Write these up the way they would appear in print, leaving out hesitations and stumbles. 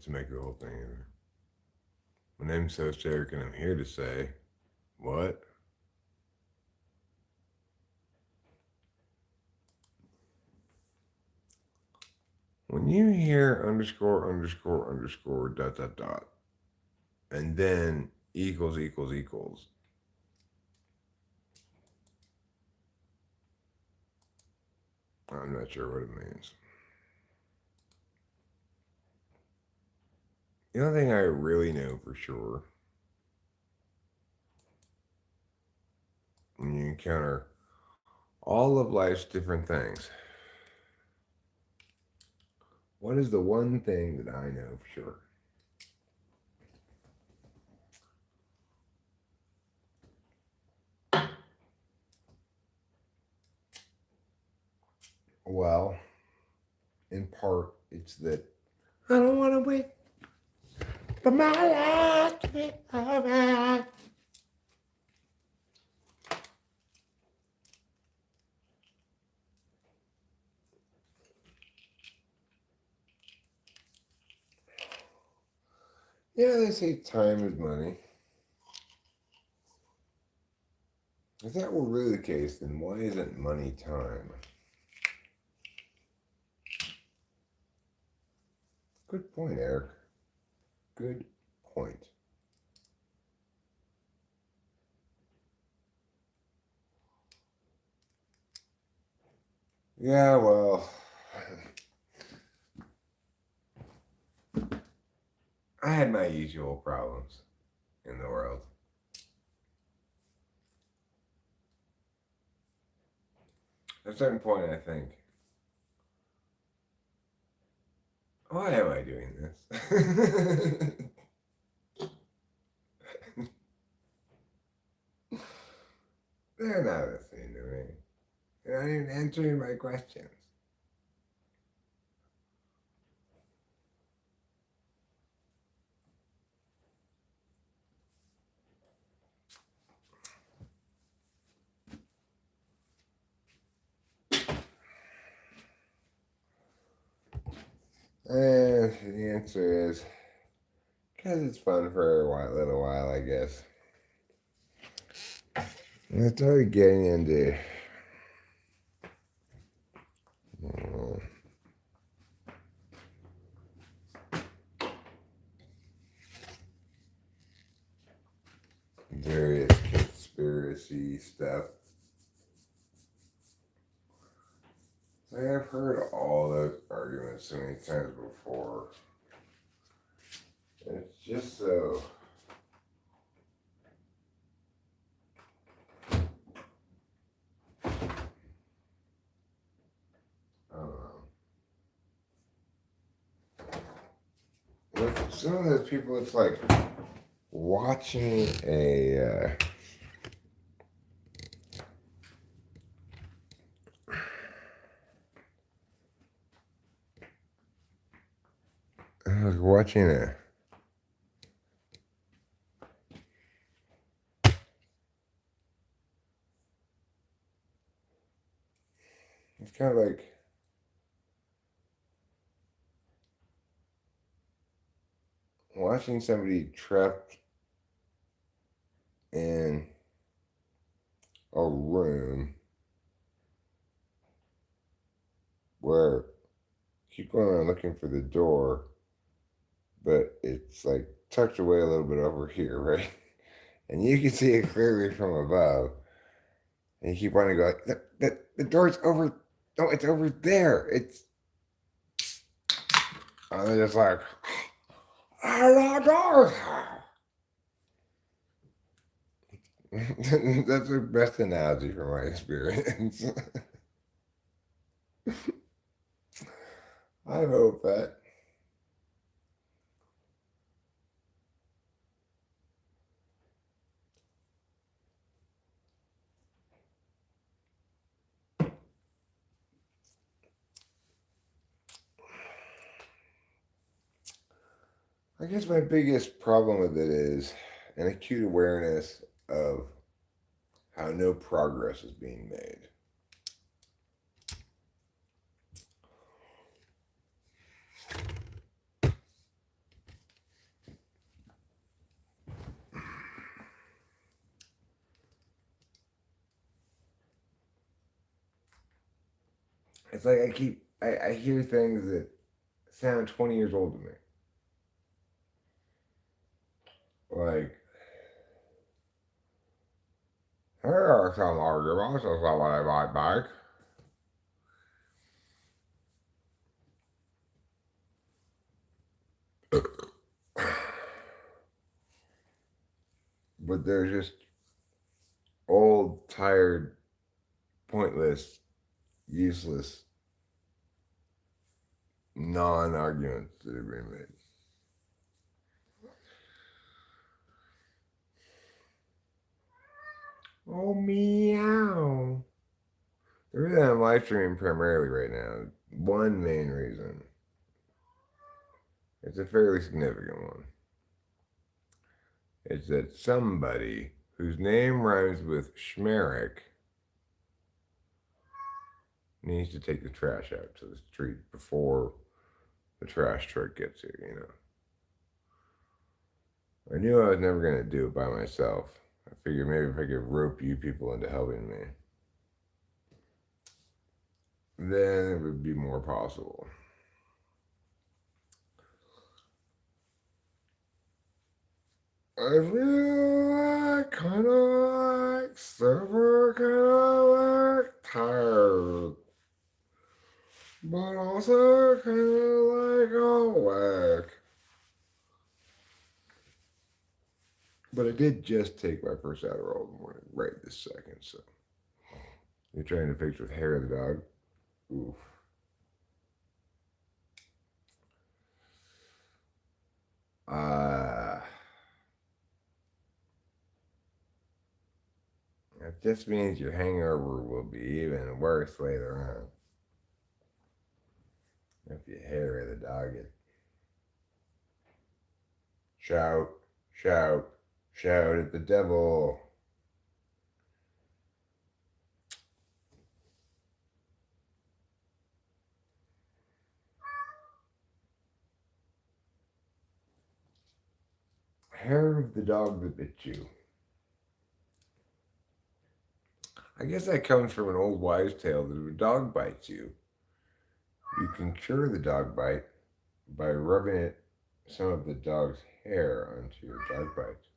to make the whole thing either. My name's Derek, and I'm here to say, what? When you hear underscore, underscore, underscore, dot, dot, dot, and then equals, equals, equals, I'm not sure what it means. The only thing I really know for sure, when you encounter all of life's different things, what is the one thing that I know for sure? Well, in part, it's that I don't want to wait for my life to be over. Yeah, they say time is money. If that were really the case, then why isn't money time? Good point, Eric. Good point. Yeah, well, I had my usual problems in the world. At a certain point, I think, why am I doing this? They're not listening to me. They're not even answering my questions. And the answer is because it's fun for a little while, I guess. And I started getting into various conspiracy stuff. I've heard all those arguments so many times before. And it's just so. I don't know. With some of those people, it's like watching a. I was watching a. It's kind of like watching somebody trapped in a room where you keep going around looking for the door, but it's like tucked away a little bit over here, right? And you can see it clearly from above. And you keep wanting to go like, the door's over. No, it's over there. It's. And they're just like, oh, doors. That's the best analogy from my experience. I hope that. I guess my biggest problem with it is an acute awareness of how no progress is being made. It's like I hear things that sound 20 years old to me. Like, here are some arguments of someone I might make. But they're just old, tired, pointless, useless, non-arguments that are being made. Oh, meow. The reason I'm live streaming primarily right now, one main reason, it's a fairly significant one, is that somebody whose name rhymes with Schmerich needs to take the trash out to the street before the trash truck gets here, you know. I knew I was never going to do it by myself. I figured maybe if I could rope you people into helping me, then it would be more possible. I feel like kind of like super kind of like tired, but also kind of like awake. But I did just take my first Adderall in the morning, right this second, so. You're trying to picture with hair of the dog? Oof. That just means your hangover will be even worse later on. If you hair of the dog it. Shout, shout, shout at the devil. Hair of the dog that bit you. I guess that comes from an old wives' tale that if a dog bites you, you can cure the dog bite by rubbing some of the dog's hair onto your dog bites.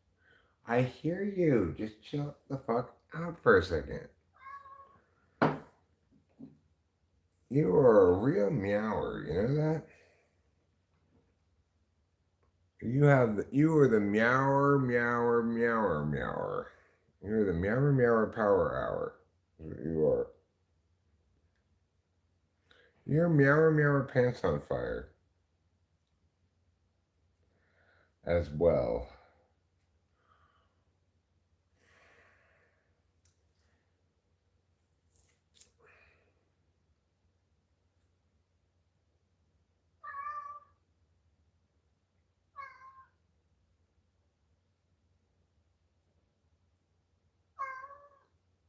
I hear you. Just chill the fuck out for a second. You are a real meower, you know that? You are the meower, meower, meower, meower. You're the meower, meower power hour. You are. You're meower, meower pants on fire. As well.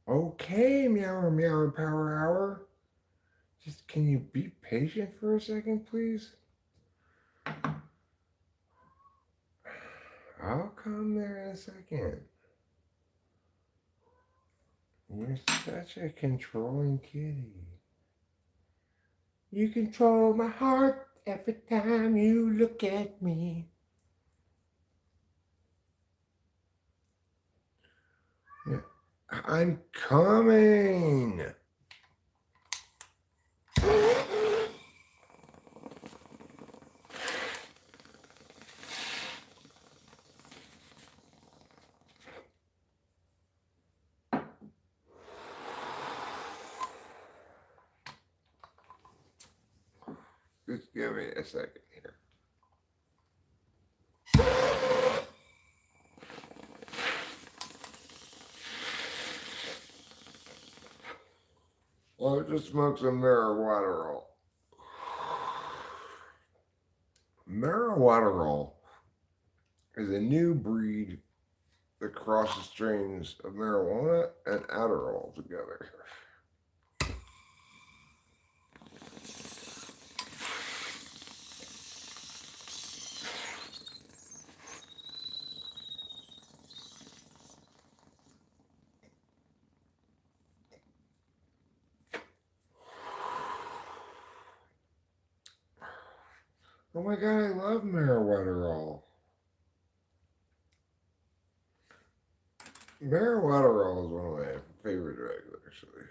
Okay, meower, meower power hour. Just can you be patient for a second, please? I'll come there in a second. You're such a controlling kitty. You control my heart every time you look at me. Yeah. I'm coming. Just give me a second here. Well, just smoke some marijuana. Marijuana is a new breed that crosses strains of marijuana and Adderall together. Oh my god, I love marijuana. Marijuana is one of my favorite drugs, actually.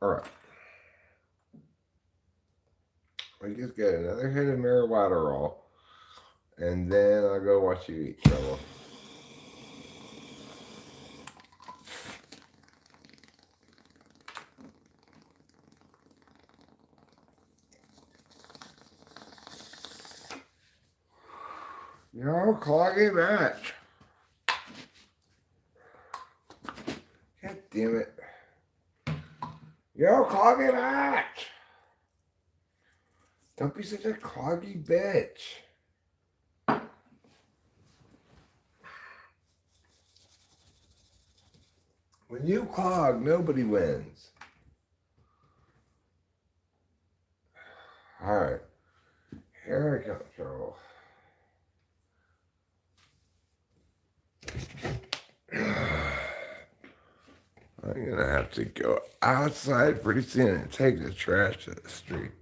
All right. I just get another hit of marijuana, and then I'll go watch you eat trouble. Yo, cloggy match. God damn it. Yo, cloggy match. Don't be such a cloggy bitch. When you clog, nobody wins. Alright. Here I come, trouble. I'm gonna have to go outside pretty soon and take the trash to the street.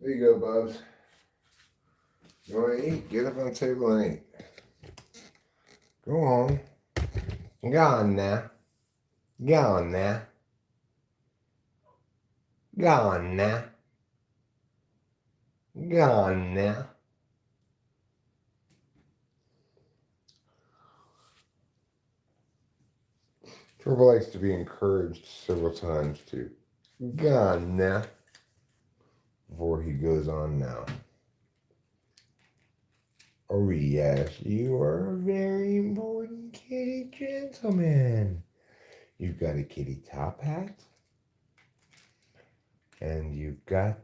There you go, Bubs. You wanna eat? Get up on the table and eat. Go on. Go on now. Go on now. Go on now. Go on now. Turbo likes to be encouraged several times to go on now before he goes on now. Oh yes, you are a very important kitty gentleman. You've got a kitty top hat, and you've got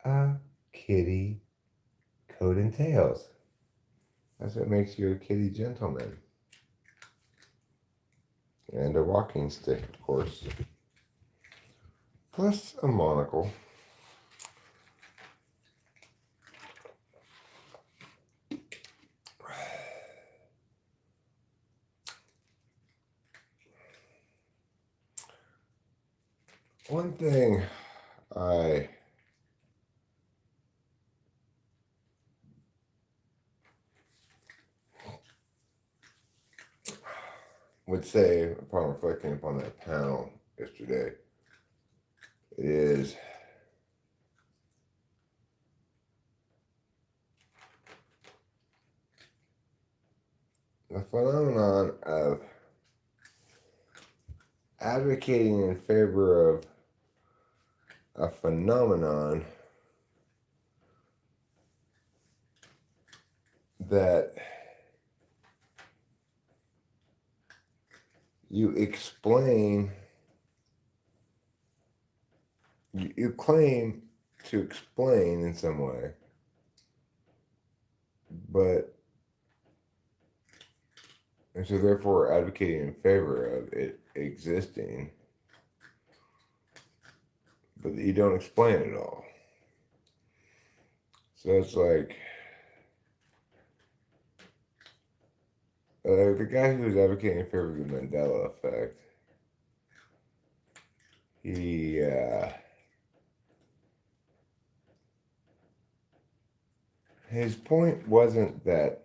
a kitty coat and tails. That's what makes you a kitty gentleman. And a walking stick, of course. Plus a monocle. One thing I would say upon reflecting upon that panel yesterday is the phenomenon of advocating in favor of a phenomenon that you explain, you claim to explain in some way, but, and so therefore advocating in favor of it existing, but you don't explain it all. So it's like, the guy who was advocating in favor of the Mandela effect, his point wasn't that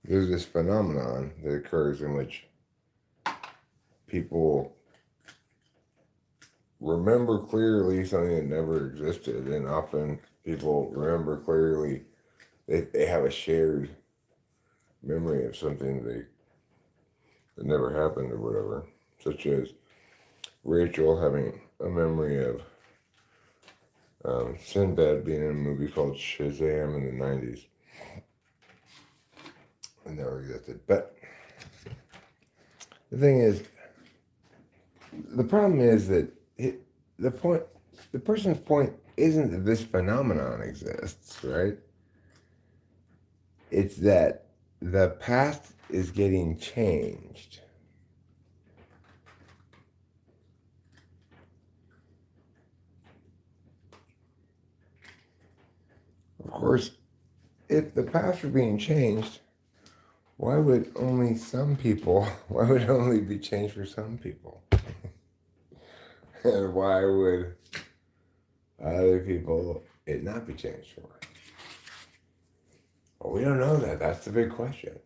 there's this phenomenon that occurs in which people remember clearly something that never existed, and often people remember clearly they have a shared memory of something that never happened or whatever, such as Rachel having a memory of Sinbad being in a movie called Shazam in the 90s. I never existed. But the thing is, the problem is that the person's point isn't that this phenomenon exists, right? It's that the past is getting changed. Of course, if the past were being changed, why would it only be changed for some people? And why would other people it not be changed for? Well, we don't know that. That's the big question.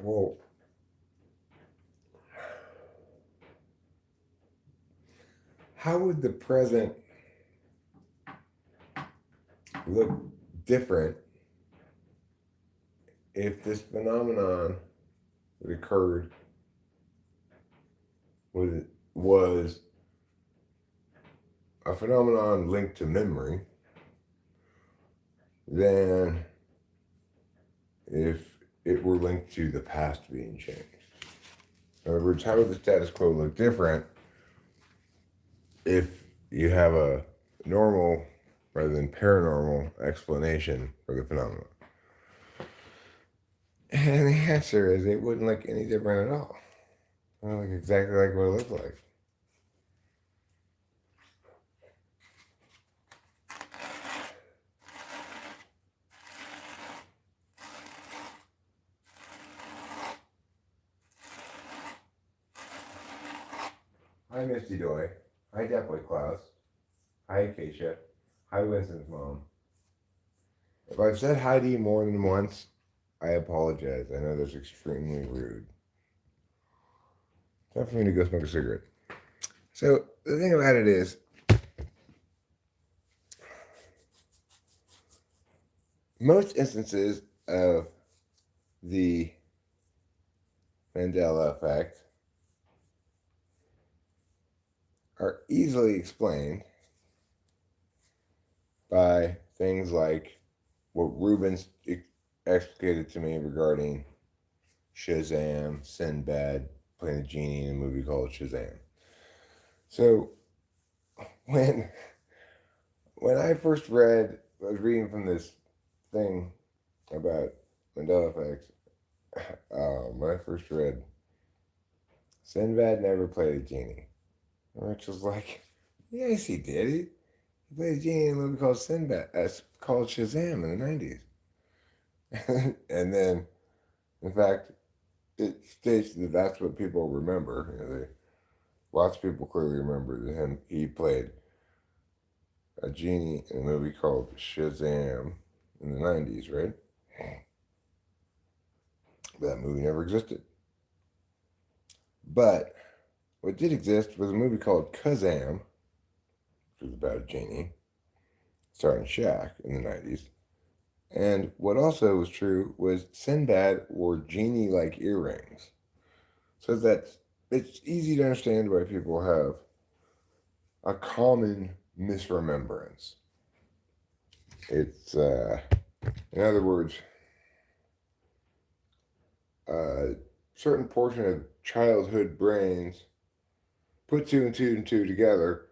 Well, how would the present look different if this phenomenon that occurred was a phenomenon linked to memory than if it were linked to the past being changed? In other words, how would the status quo look different if you have a normal rather than paranormal explanation for the phenomenon? And the answer is it wouldn't look any different at all. It would look exactly like what it looked like. Hi, Misty Doy. Hi, Definitely Klaus. Hi, Acacia. Hi, Winston's mom. If I've said hi to you more than once, I apologize. I know that's extremely rude. Time for me to go smoke a cigarette. So, the thing about it is, most instances of the Mandela effect are easily explained by things like what Rubens explicated to me regarding Shazam, Sinbad playing the genie in a movie called Shazam. So when I first I was reading from this thing about Mandela effects. When I first read Sinbad never played a genie, Rich was like, "Yes, he did. He played a genie in a movie called called Shazam in the 90s." And then, in fact, it states that that's what people remember. Lots of people clearly remember that he played a genie in a movie called Shazam in the 90s, right? That movie never existed. But what did exist was a movie called Kazam, which was about a genie, starring Shaq in the 90s. And what also was true was Sinbad wore genie-like earrings. So that it's easy to understand why people have a common misremembrance. It's, in other words, a certain portion of childhood brains put two and two together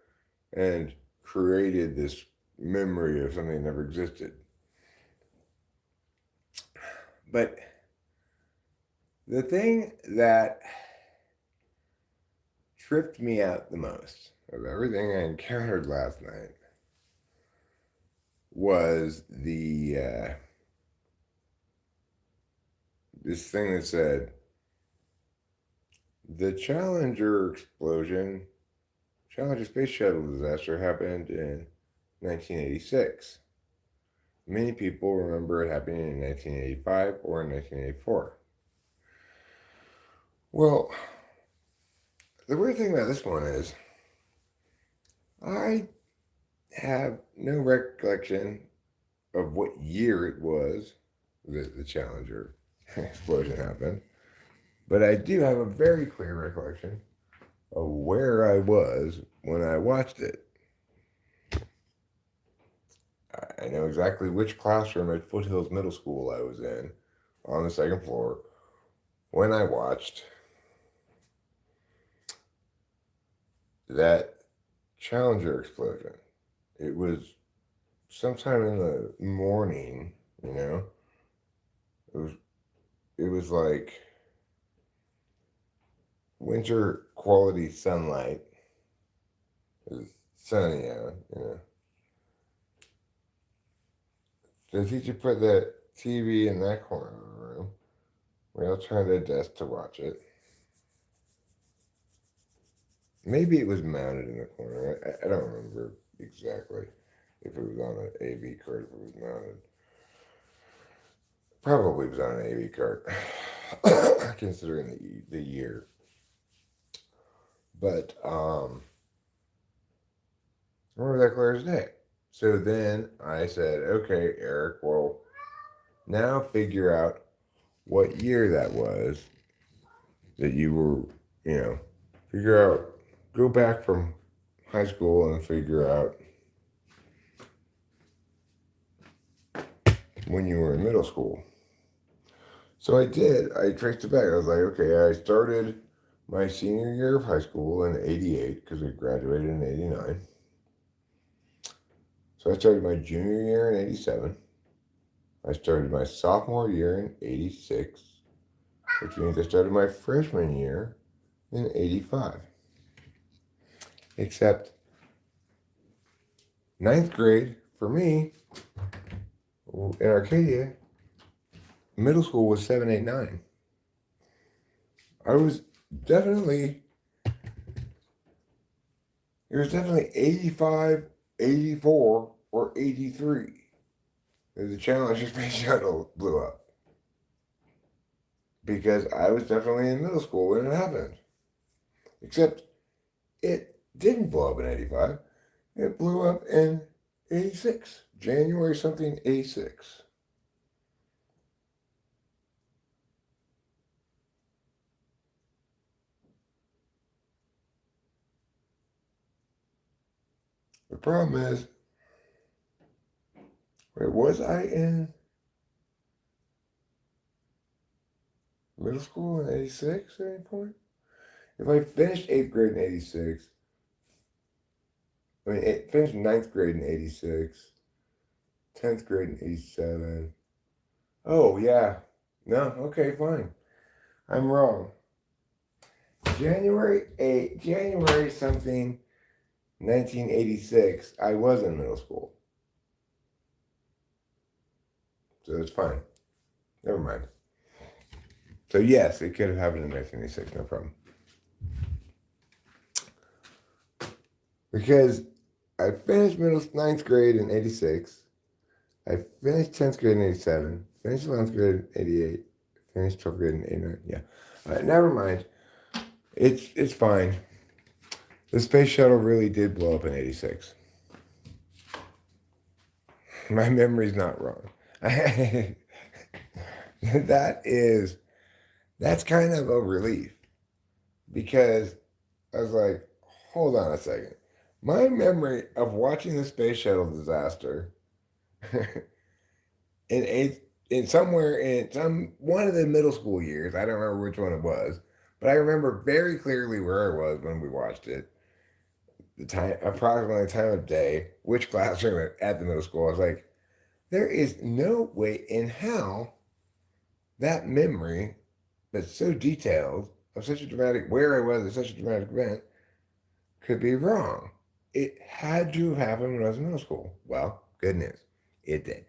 and created this memory of something that never existed. But the thing that tripped me out the most of everything I encountered last night was this thing that said the Challenger space shuttle disaster happened in 1986. Many people remember it happening in 1985 or in 1984. Well, the weird thing about this one is I have no recollection of what year it was that the Challenger explosion happened, but I do have a very clear recollection of where I was when I watched it. I know exactly which classroom at Foothills Middle School I was in on the second floor when I watched that Challenger explosion. It was sometime in the morning, you know. It was it was like winter quality sunlight. It was sunny out, you know. The teacher put the TV in that corner of the room. We all turned at the desk to watch it. Maybe it was mounted in the corner. I don't remember exactly if it was on an AV cart, if it was mounted. Probably was on an AV cart, considering the year. But I remember that clear as day. So then I said, okay, Eric, well, now figure out what year that was that you were, figure out, go back from high school and figure out when you were in middle school. So I did. I traced it back. I was like, okay, I started my senior year of high school in '88 because I graduated in '89. So I started my junior year in '87. I started my sophomore year in '86, which means I started my freshman year in '85. Except ninth grade for me in Arcadia, middle school was 7, 8, 9. I was definitely, it was definitely 85, 84, or 83. The Challenger space shuttle blew up. Because I was definitely in middle school when it happened. Except it didn't blow up in '85. It blew up in '86. January something '86. The problem is, wait, was I in middle school in '86 at any point? If I finished 8th grade in '86, finished ninth grade in '86, 10th grade in '87. Oh, yeah. No, okay, fine. I'm wrong. January something 1986, I was in middle school. So it's fine. Never mind. So yes, it could have happened in 1986, no problem. Because I finished ninth grade in '86. I finished 10th grade in '87. Finished 11th grade in '88. Finished 12th grade in '89. Yeah. All right, never mind. It's fine. The space shuttle really did blow up in '86. My memory's not wrong. That's kind of a relief because I was like, hold on a second. My memory of watching the space shuttle disaster in eighth, in somewhere in some one of the middle school years, I don't remember which one it was, but I remember very clearly where I was when we watched it, the time, approximately the time of day, which classroom at the middle school. I was like, there is no way in hell that memory that's so detailed of such a dramatic where I was at such a dramatic event could be wrong. It had to have happened when I was in middle school. Well, good news. It did.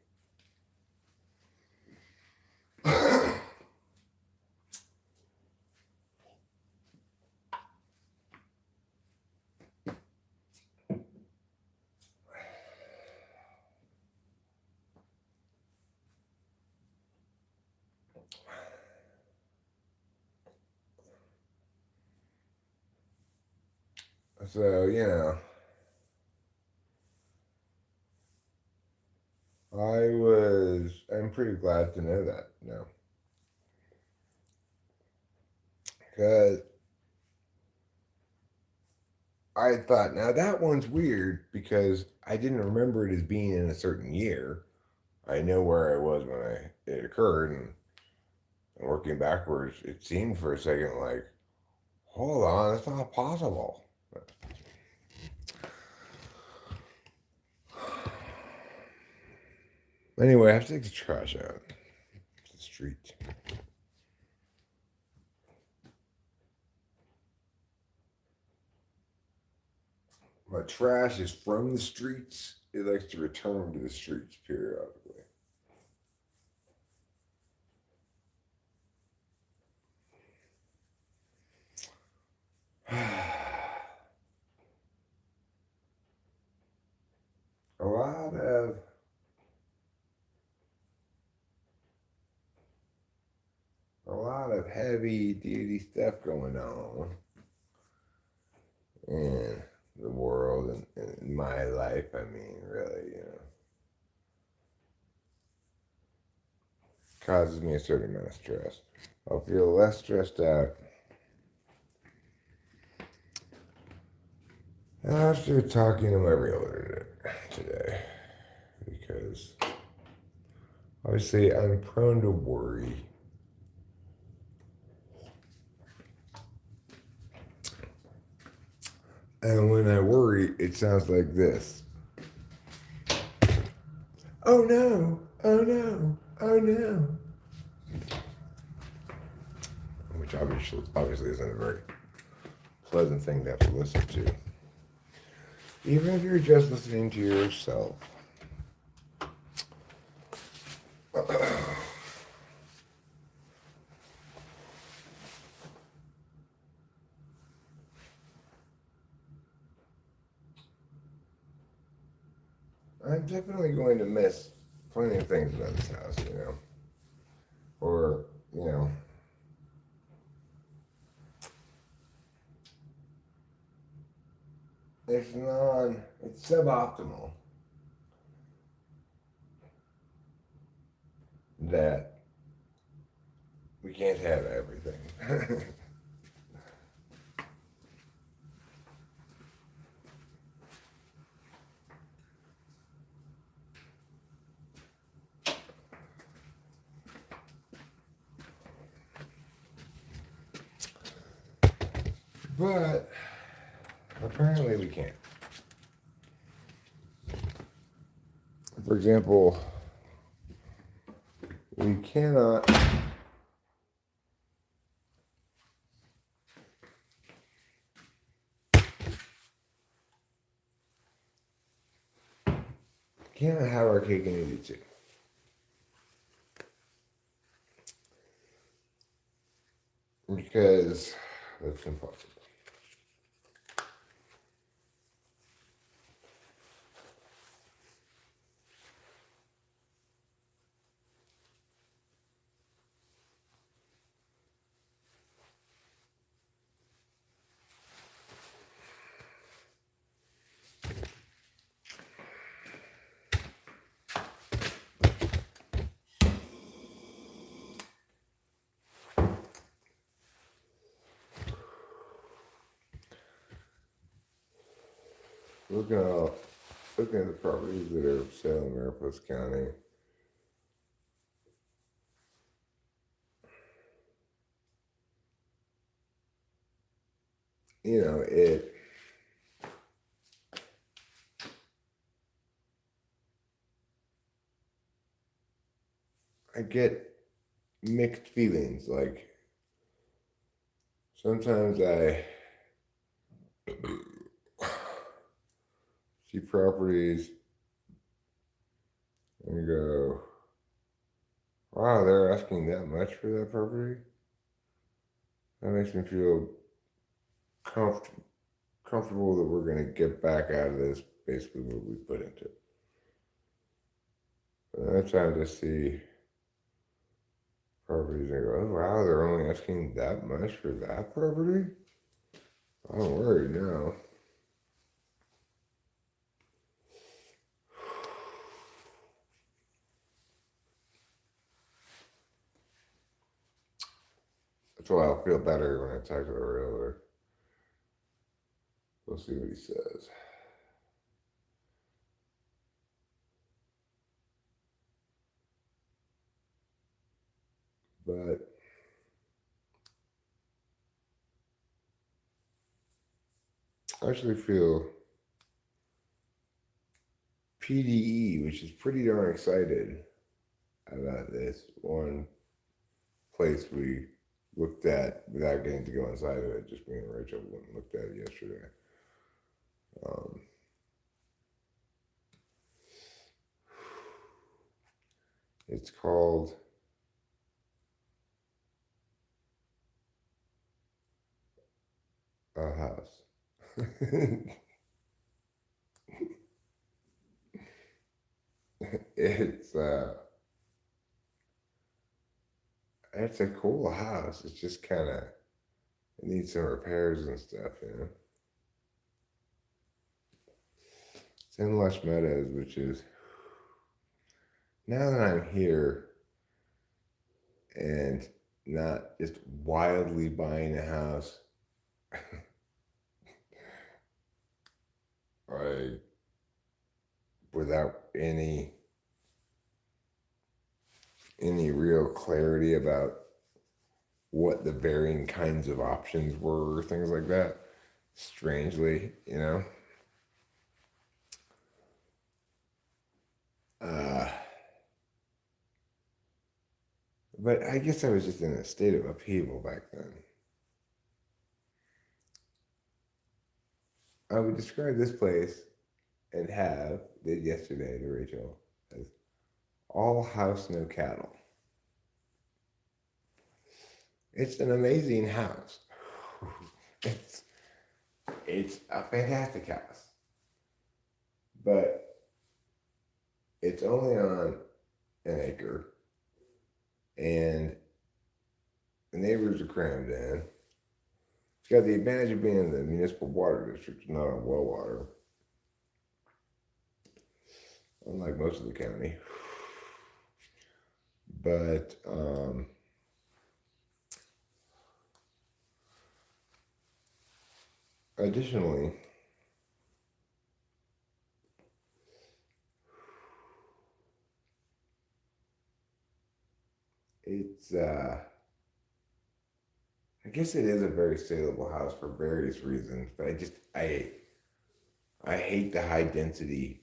So, I'm pretty glad to know that now. Because I thought, now that one's weird because I didn't remember it as being in a certain year. I know where I was when it occurred, and working backwards, it seemed for a second like, hold on, that's not possible. Anyway, I have to take the trash out the street. My trash is from the streets. It likes to return to the streets periodically. a lot of a lot of heavy duty stuff going on in the world and in my life. I mean, really, causes me a certain amount of stress. I'll feel less stressed out after talking to my realtor today, because obviously I'm prone to worry. And when I worry, it sounds like this. Oh no, oh no, oh no. Which obviously isn't a very pleasant thing to have to listen to. Even if you're just listening to yourself. I'm definitely going to miss plenty of things about this house, Or, it's suboptimal that we can't have everything. But apparently we can't. For example, we cannot have our cake and eat it too. Because that's impossible. Looking at the properties that are for sale in Mariposa County. It I get mixed feelings. Like sometimes I see properties and go, wow, they're asking that much for that property? That makes me feel comfortable that we're going to get back out of this basically what we put into it. But then I try to see properties and go, oh, wow, they're only asking that much for that property? Don't worry, no. That's why I'll feel better when I talk to the realtor. We'll see what he says. But I actually feel PDE, which is pretty darn excited about this one place we looked at without getting to go inside of it. Just me and Rachel went and looked at it yesterday. Um, it's called a house. it's it's a cool house. It's just kind of it needs some repairs and stuff, you know. It's in Lush Meadows, which is now that I'm here and not just wildly buying a house, I without any real clarity about what the varying kinds of options were, things like that. Strangely, you know. Uh, but I guess I was just in a state of upheaval back then. I would describe this place and did yesterday to Rachel as all house, no cattle. It's an amazing house. It's it's a fantastic house, but it's only on an acre, and the neighbors are crammed in. It's got the advantage of being in the municipal water district, not on well water, unlike most of the county. But additionally, it's I guess it is a very saleable house for various reasons, but I hate the high density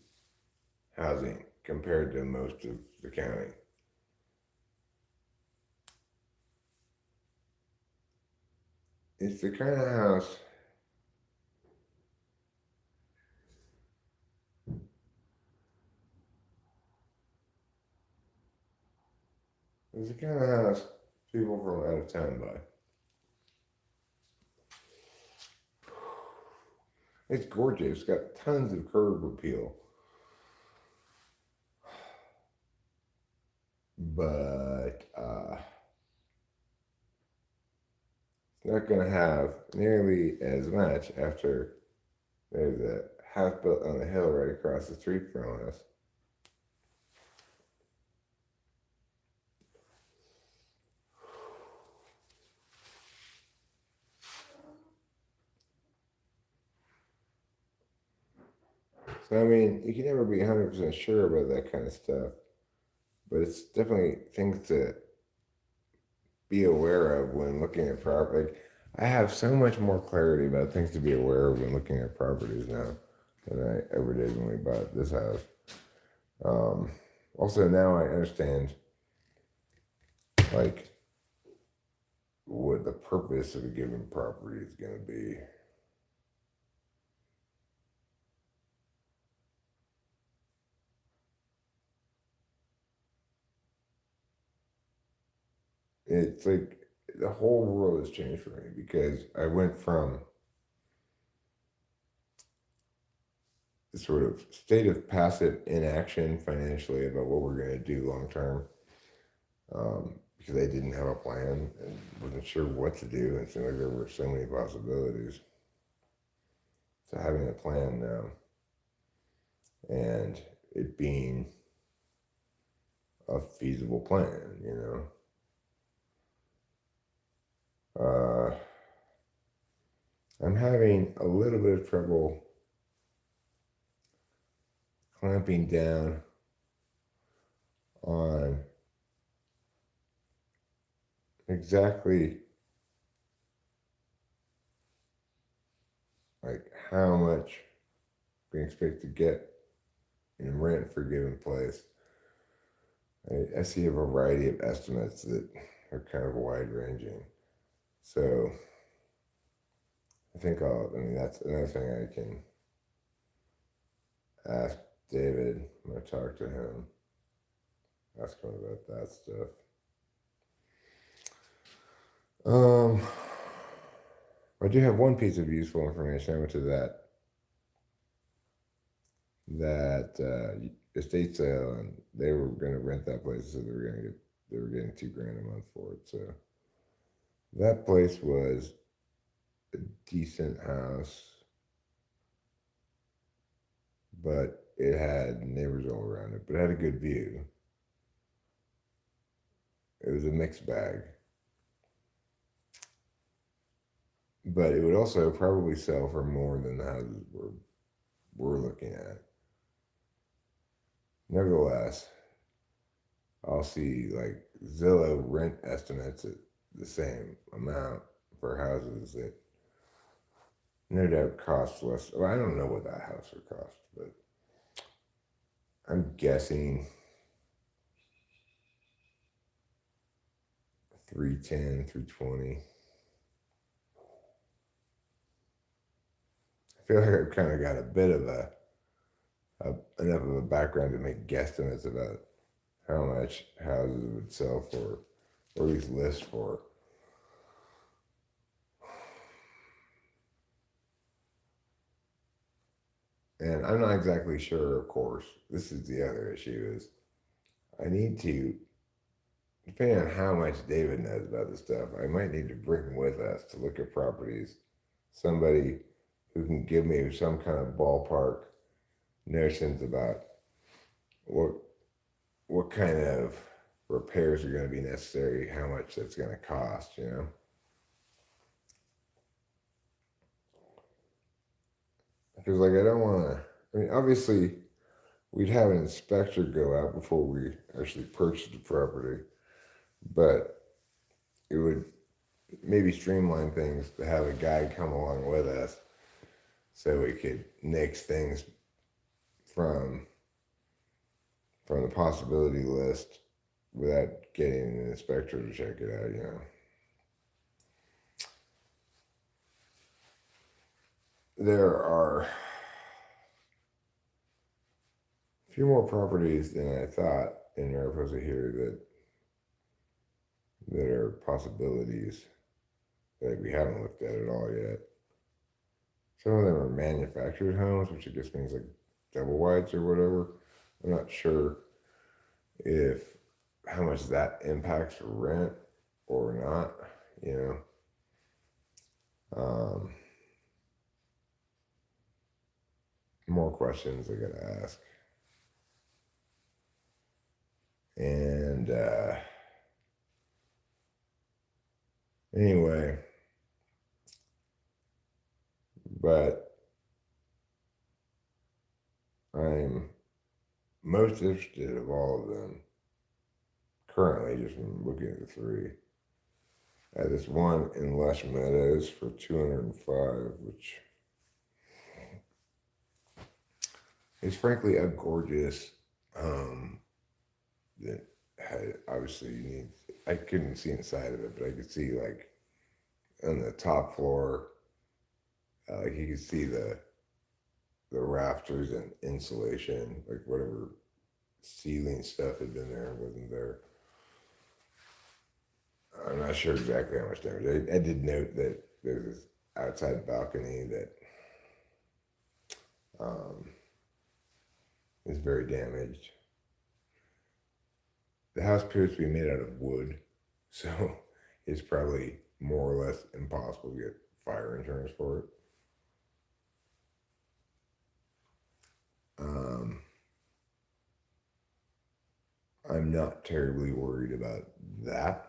housing compared to most of the county. It's the kind of house it's the kind of house people from out of town buy. It's gorgeous. It's got tons of curb appeal. But it's not going to have nearly as much after there's a house built on the hill right across the street from us. So, I mean, you can never be 100% sure about that kind of stuff, but it's definitely things to be aware of when looking at property. Like, I have so much more clarity about things to be aware of when looking at properties now than I ever did when we bought this house. Also, now I understand like what the purpose of a given property is going to be. It's like the whole world has changed for me because I went from the sort of state of passive inaction financially about what we're going to do long term, because I didn't have a plan and wasn't sure what to do. It seemed like there were so many possibilities. So having a plan now and it being a feasible plan, you know. I'm having a little bit of trouble clamping down on exactly like how much we expect to get in rent for a given place. I see a variety of estimates that are kind of wide ranging. So I mean, that's another thing I can ask David when I talk to him, ask him about that stuff. Um, I do have one piece of useful information. I went to that estate sale, and they were going to rent that place, so they were getting $2,000 a month for it. So that place was a decent house, but it had neighbors all around it, but it had a good view. It was a mixed bag, but it would also probably sell for more than the houses we're looking at. Nevertheless, I'll see like Zillow rent estimates at the same amount for houses that no doubt cost less. Well, I don't know what that house would cost, but I'm guessing 310, 320. I feel like I've kind of got a bit of enough of a background to make guesstimates about how much houses would sell for, or at least list for. And I'm not exactly sure, of course. This is the other issue is I need to, depending on how much David knows about this stuff, I might need to bring with us to look at properties somebody who can give me some kind of ballpark notions about what what kind of repairs are going to be necessary, how much that's going to cost, you know? Because, like, I don't want to, I mean, obviously, we'd have an inspector go out before we actually purchase the property, but it would maybe streamline things to have a guy come along with us so we could nix things from from the possibility list without getting an inspector to check it out, you know. There are a few more properties than I thought in Mariposa here that are possibilities that we haven't looked at all yet. Some of them are manufactured homes, which I guess means like double wides or whatever. I'm not sure if how much that impacts rent or not, you know. More questions I gotta ask. And anyway, but I'm most interested of all of them currently, just from looking at the three. This one in Lush Meadows for 205, which is frankly a gorgeous home that had obviously you need. I couldn't see inside of it, but I could see like on the top floor, like you could see the rafters and insulation, like whatever ceiling stuff had been there wasn't there. I'm not sure exactly how much damage. I did note that there's this outside balcony that um, is very damaged. The house appears to be made out of wood, so it's probably more or less impossible to get fire insurance for it. Um, I'm not terribly worried about that,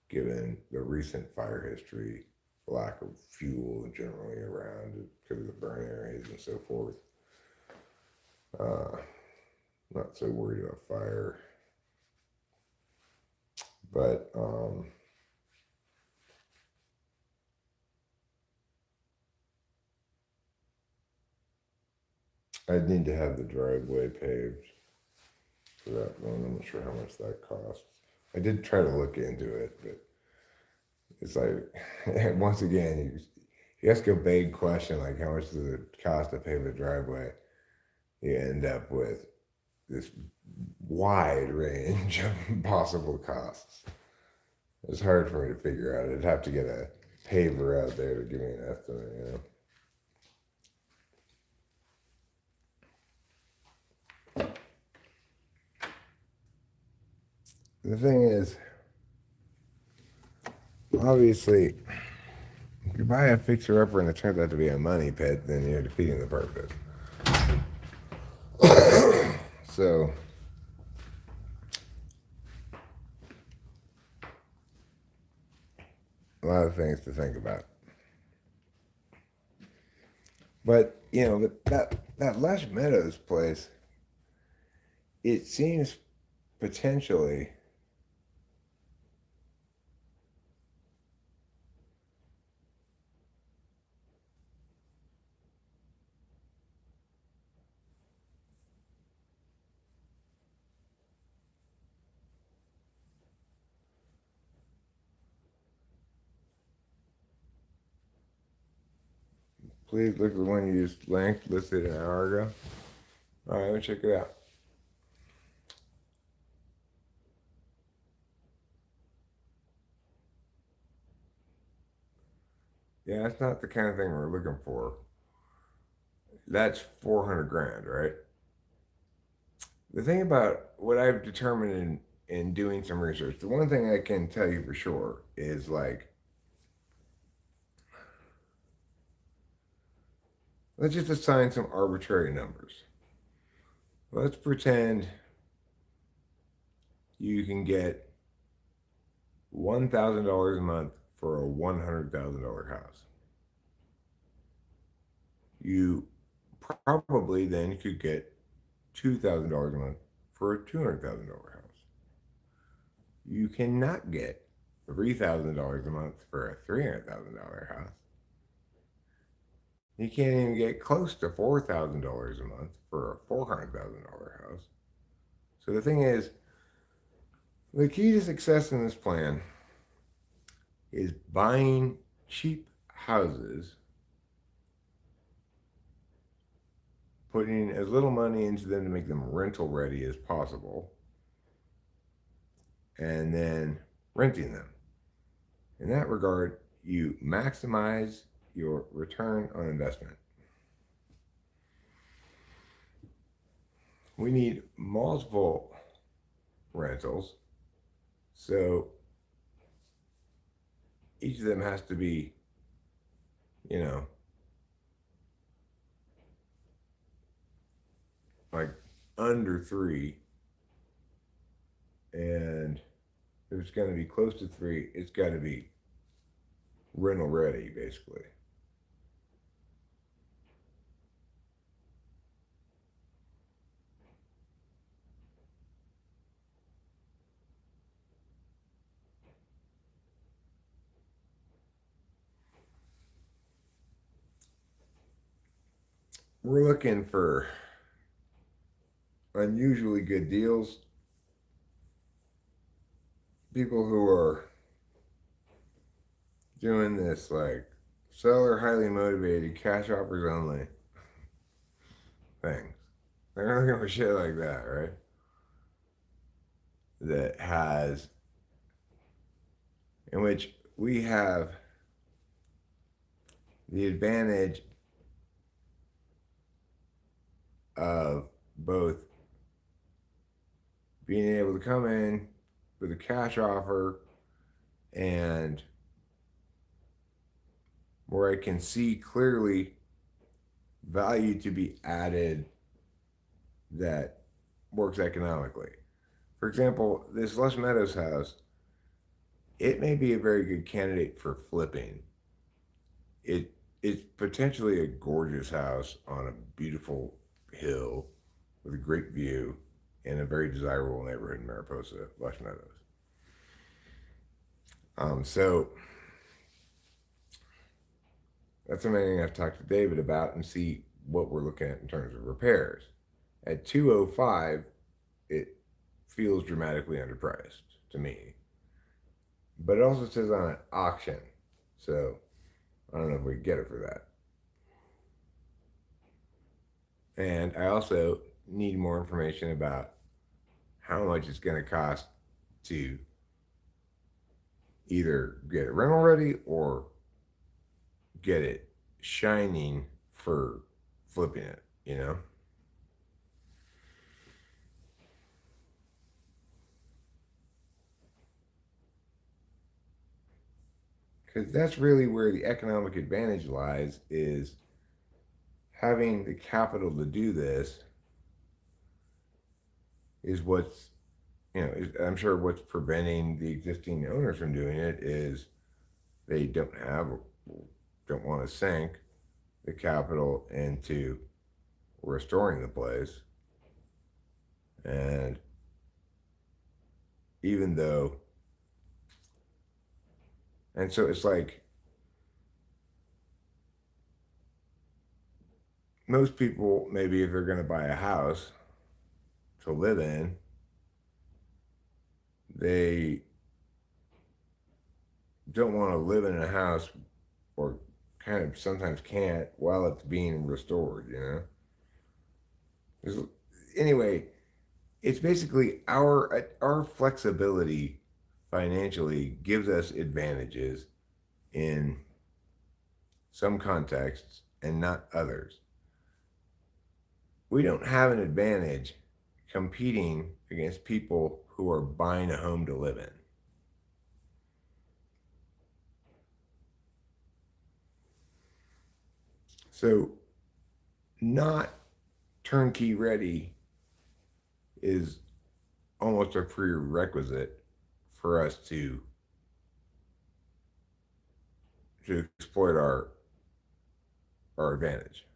given the recent fire history lack of fuel generally around because of the burn areas and so forth. Not so worried about fire, but I'd need to have the driveway paved for that one. I'm not sure how much that costs. I did try to look into it, but it's like once again, you ask a big question like how much does it cost to pave a driveway? You end up with this wide range of possible costs. It's hard for me to figure out. I'd have to get a paver out there to give me an estimate, The thing is, obviously, if you buy a fixer-upper and it turns out to be a money pit, then you're defeating the purpose. So, a lot of things to think about. But that Lush Meadows place, it seems potentially please look at the one you just listed an hour ago. All right, let me check it out. Yeah, that's not the kind of thing we're looking for. That's 400 grand, right? The thing about what I've determined in doing some research, the one thing I can tell you for sure is like, let's just assign some arbitrary numbers. Let's pretend you can get $1,000 a month for a $100,000 house. You probably then could get $2,000 a month for a $200,000 house. You cannot get $3,000 a month for a $300,000 house. You can't even get close to $4,000 a month for a $400,000 house. So the thing is, the key to success in this plan is buying cheap houses, putting as little money into them to make them rental ready as possible, and then renting them. In that regard, you maximize your return on investment. We need multiple rentals, so each of them has to be, like under 3, and if it's going to be close to 3, it's got to be rental ready, basically. We're looking for unusually good deals. People who are doing this like seller highly motivated, cash offers only things. They're looking for shit like that, right? That has, in which we have the advantage of both being able to come in with a cash offer and where I can see clearly value to be added that works economically. For example, this Lush Meadows house, it may be a very good candidate for flipping it's potentially a gorgeous house on a beautiful hill with a great view in a very desirable neighborhood in Mariposa, Lush Meadows. So that's something I've talked to David about and see what we're looking at in terms of repairs. At 205, it feels dramatically underpriced to me. But it also says on an auction. So I don't know if we can get it for that. And I also need more information about how much it's going to cost to either get it rental ready or get it shining for flipping it, you know? Because that's really where the economic advantage lies, is having the capital to do this is what's, I'm sure what's preventing the existing owners from doing it is they don't want to sink the capital into restoring the place. And even though, and so it's like most people, maybe if they're going to buy a house to live in, they don't want to live in a house, or kind of sometimes can't, while it's being restored, you know? Anyway, it's basically our flexibility financially gives us advantages in some contexts and not others. We don't have an advantage competing against people who are buying a home to live in. So, not turnkey ready is almost a prerequisite for us to exploit our advantage.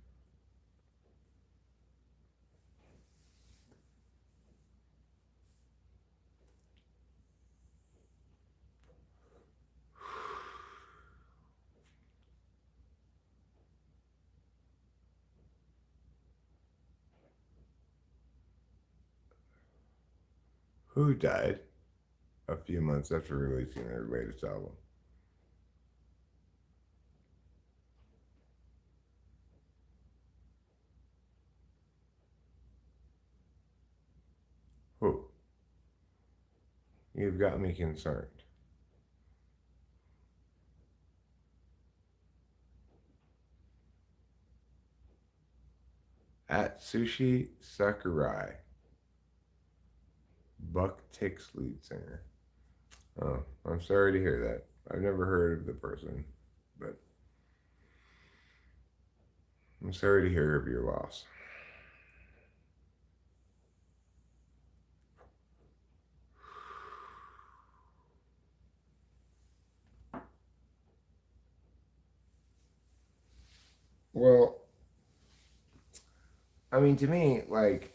Who died a few months after releasing their latest album? Who? You've got me concerned. At Sushi Sakurai, Buck Tick's lead singer. Oh, I'm sorry to hear that. I've never heard of the person, but I'm sorry to hear of your loss. Well, I mean, to me, like,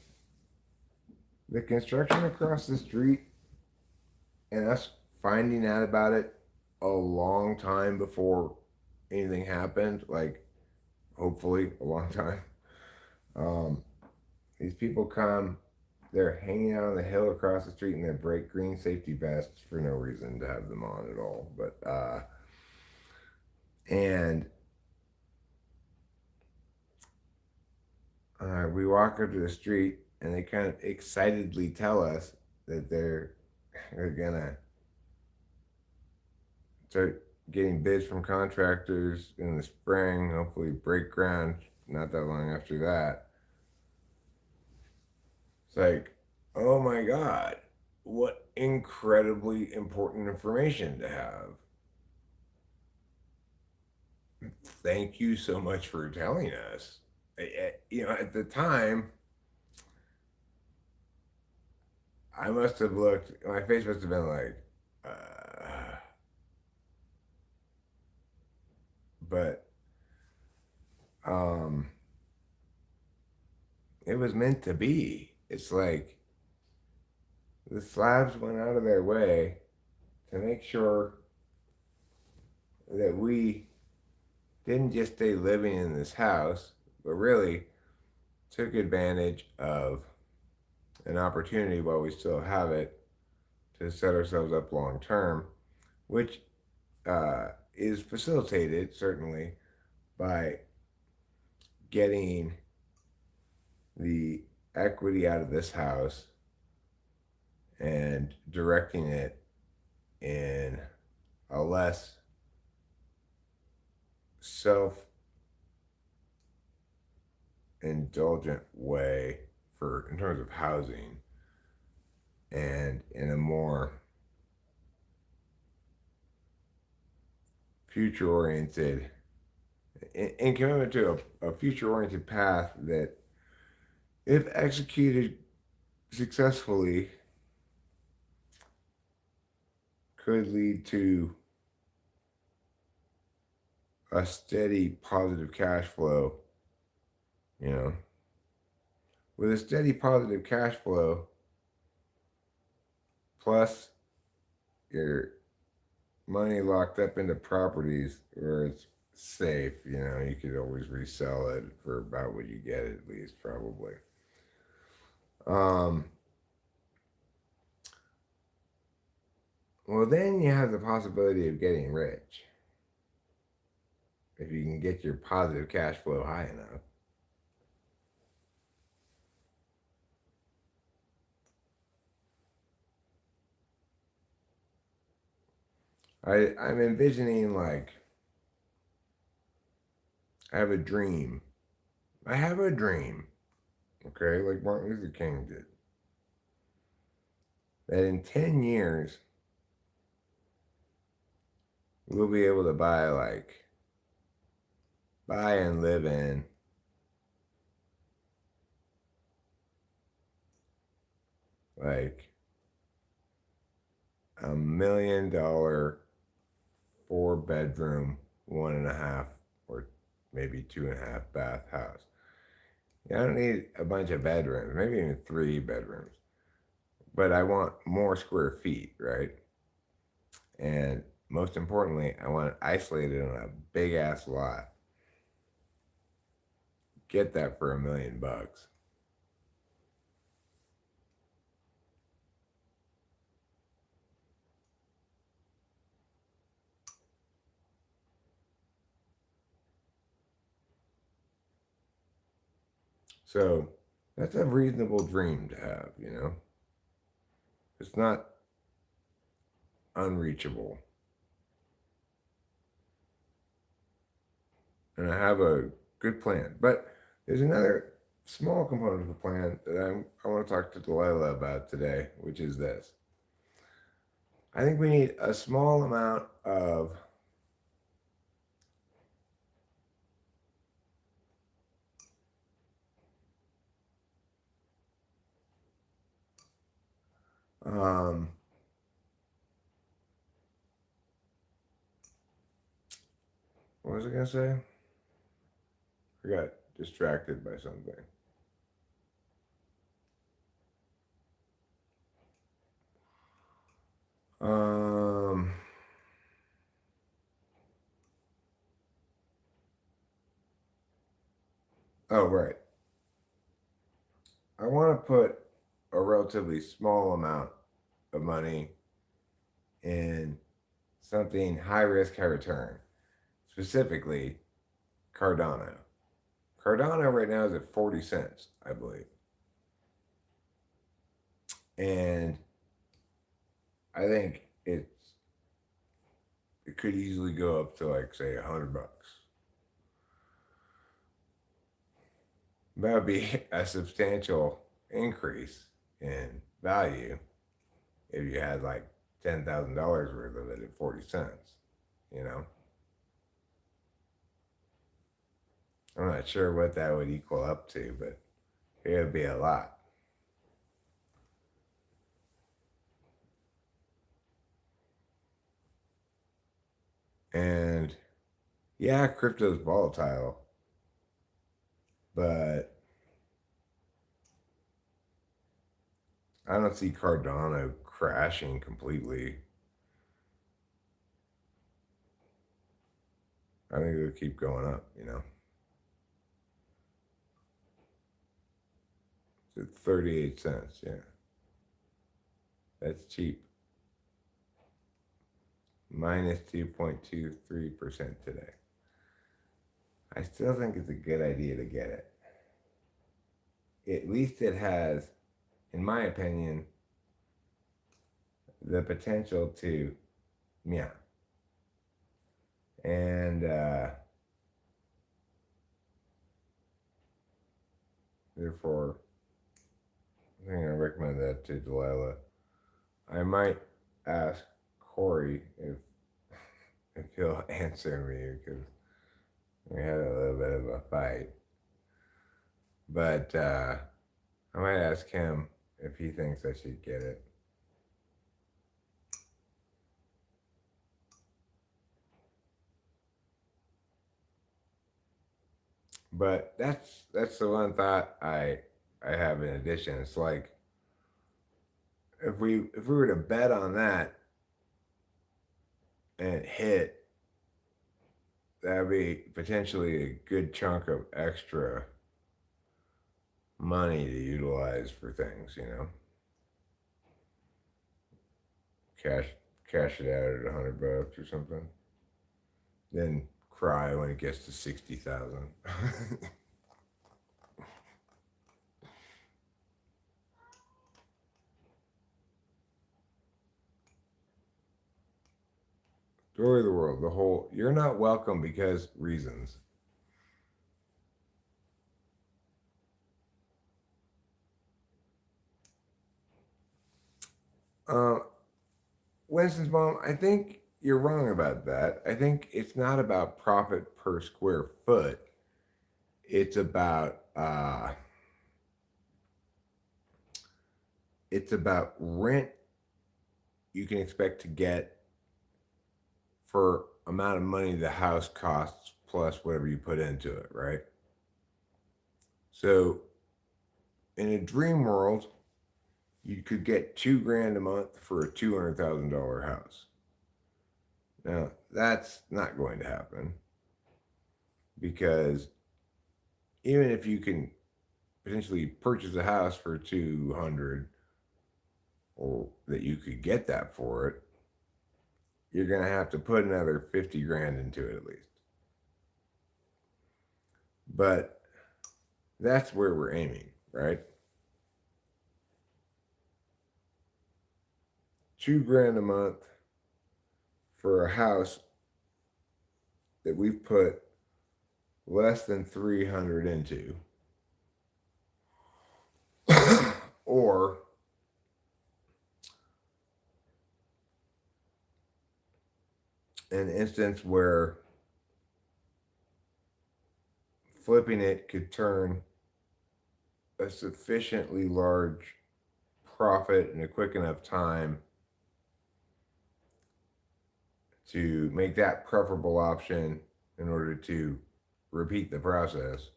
the construction across the street and us finding out about it a long time before anything happened, like, hopefully a long time. Um, these people come, they're hanging out on the hill across the street in their bright green safety vests for no reason to have them on at all. And we walk up to the street and they kind of excitedly tell us that they're gonna start getting bids from contractors in the spring, hopefully break ground not that long after that. It's like, oh my God, what incredibly important information to have. Thank you so much for telling us. At the time, I must have looked, my face must have been like, but um, it was meant to be. It's like the Slavs went out of their way to make sure that we didn't just stay living in this house, but really took advantage of an opportunity while we still have it to set ourselves up long term, which is facilitated certainly by getting the equity out of this house and directing it in a less self indulgent way for in terms of housing and in a more future oriented in commitment to a future oriented path that if executed successfully could lead to a steady positive cash flow, you know. With a steady positive cash flow plus your money locked up into properties where it's safe, you could always resell it for about what you get at least probably. Um well then you have the possibility of getting rich if you can get your positive cash flow high enough. I'm envisioning like I have a dream. I have a dream, okay, like Martin Luther King did, that in 10 years we'll be able to buy and live in like $1 million 4 bedroom, 1.5 or maybe 2.5 bath house. I don't need a bunch of bedrooms, maybe even 3 bedrooms, but I want more square feet, right? And most importantly, I want it isolated on a big ass lot. Get that for $1 million. So that's a reasonable dream to have. It's not unreachable. And I have a good plan. But there's another small component of the plan that I want to talk to Delilah about today, which is this. I think we need a small amount of um, what was I going to say? I got distracted by something. Um, oh, right. I want to put a relatively small amount of money in something high risk, high return, specifically Cardano. Cardano right now is at 40 cents, I believe. And I think it could easily go up to like say $100. That would be a substantial increase in value if you had like $10,000 worth of it at 40 cents, you know? I'm not sure what that would equal up to, but it would be a lot. And yeah, crypto's volatile, But I don't see Cardano crashing completely. I think it'll keep going up, It's at 38 cents, yeah. That's cheap. Minus 2.23% today. I still think it's a good idea to get it. At least it has, in my opinion, the potential to, yeah. And therefore, I think I recommend that to Delilah. I might ask Corey if he'll answer me because we had a little bit of a fight. But I might ask him if he thinks I should get it. But that's the one thought I have in addition. It's like if we were to bet on that and it hit, that'd be potentially a good chunk of extra money to utilize for things. Cash cash it out at $100 or something. Then cry when it gets to 60,000. Story of the world, the whole you're not welcome because reasons. Uh, Winston's mom, I think you're wrong about that. I think it's not about profit per square foot. It's about rent you can expect to get for amount of money the house costs plus whatever you put into it, right? So in a dream world, you could get $2,000 a month for a $200,000 house. Now that's not going to happen because even if you can potentially purchase a house for 200 or that you could get that for it, you're going to have to put another 50 grand into it at least. But that's where we're aiming, right? $2,000 a month for a house that we've put less than 300 into, or an instance where flipping it could turn a sufficiently large profit in a quick enough time to make that preferable option in order to repeat the process,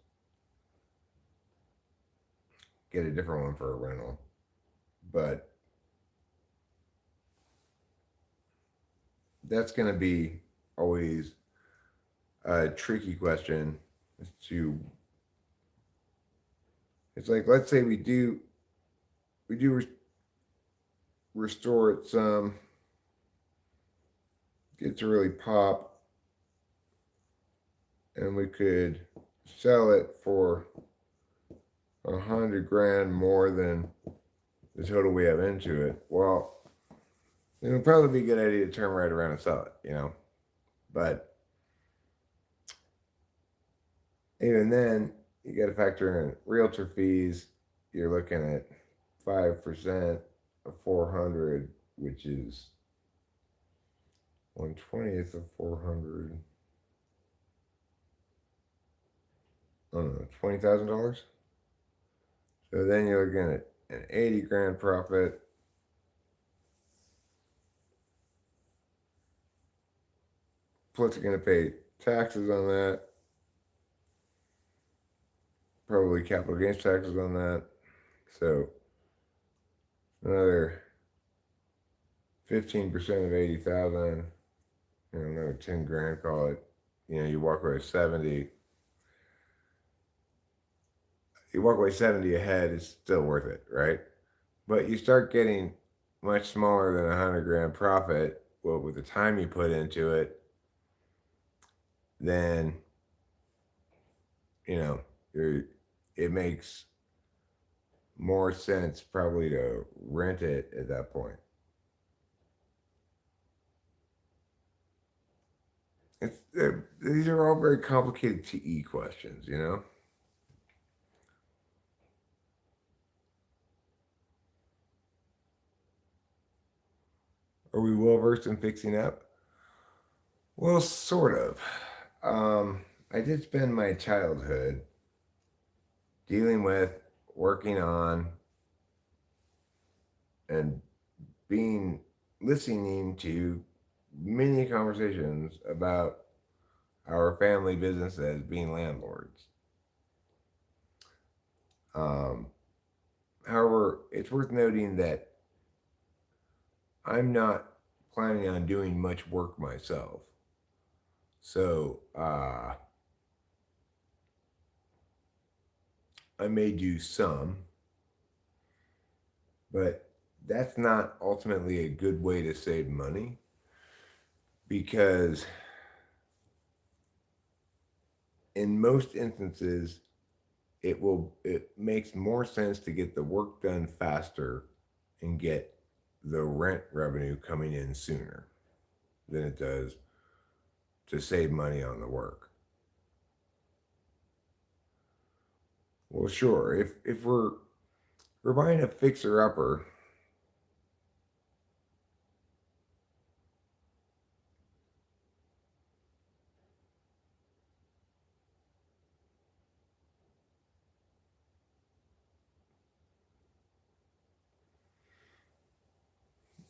get a different one for a rental. But that's going to be always a tricky question as to, it's like, let's say we do restore it some, get to really pop, and we could sell it for 100 grand more than the total we have into it. Well, it would probably be a good idea to turn right around and sell it. But even then, you got to factor in realtor fees. You're looking at 5% of 400, which is 1/20th of 400. I don't know, $20,000. So then you're looking at an 80 grand profit. Plus, you're going to pay taxes on that. probably capital gains taxes on that. So another 15% of 80,000, another 10 grand, call it. You walk away 70. You walk away 70 ahead, it's still worth it, right? But you start getting much smaller than 100 grand profit, well, with the time you put into it, then, you know, it makes more sense probably to rent it at that point. These are all very complicated TE questions. Are we well versed in fixing up? Well, sort of. I did spend my childhood dealing with, working on, and being listening to many conversations about our family business as being landlords. Um, However, it's worth noting that I'm not planning on doing much work myself. So I may do some, but that's not ultimately a good way to save money because in most instances it makes more sense to get the work done faster and get the rent revenue coming in sooner than it does to save money on the work. Well, sure, if we're buying a fixer upper,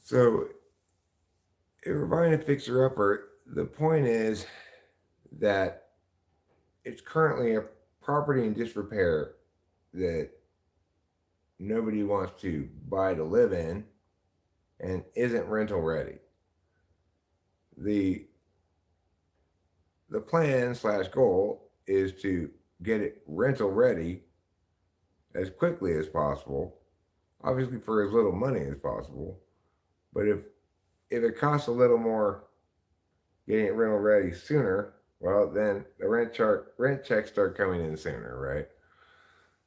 so if we're buying a fixer upper, the point is that it's currently a property in disrepair that nobody wants to buy to live in and isn't rental ready. The the plan slash goal is to get it rental ready as quickly as possible, obviously for as little money as possible. But if it costs a little more getting it rental ready sooner, well then the rent checks start coming in sooner, right?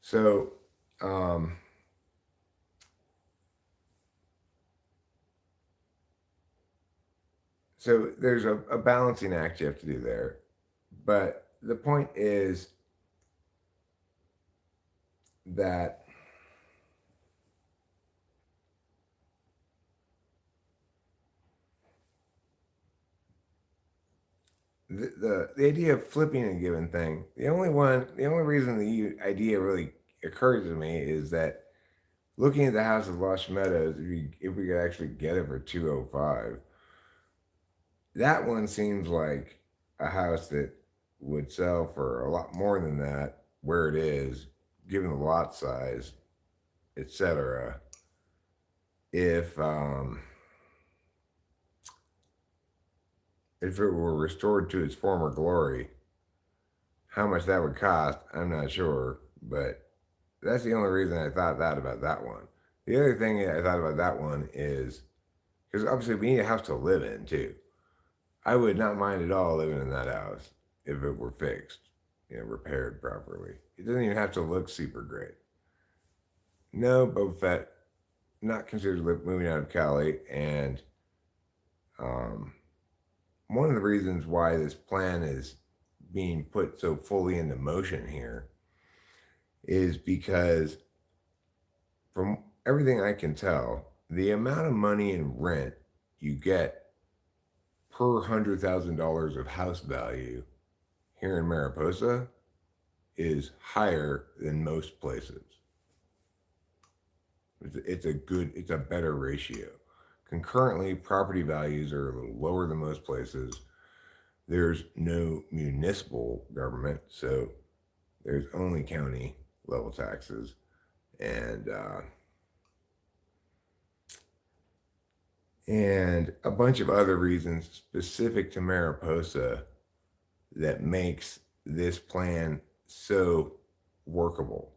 So um, so there's a balancing act you have to do there. But the point is that the idea of flipping a given thing, the only reason the idea really occurs to me is that looking at the house of Lush Meadows, if we could actually get it for 205, that one seems like a house that would sell for a lot more than that where it is, given the lot size, etc. If if it were restored to its former glory, how much that would cost, I'm not sure, but that's the only reason I thought that about that one. The other thing I thought about that one is because obviously we need a house to live in too. I would not mind at all living in that house if it were fixed, repaired properly. It doesn't even have to look super great. No, Boba Fett not considered moving out of Cali, and um, one of the reasons why this plan is being put so fully into motion here is because, from everything I can tell, the amount of money in rent you get per $100,000 of house value here in Mariposa is higher than most places. It's a better ratio. Concurrently, property values are a little lower than most places. There's no municipal government, so there's only county level taxes, and a bunch of other reasons specific to Mariposa that makes this plan so workable.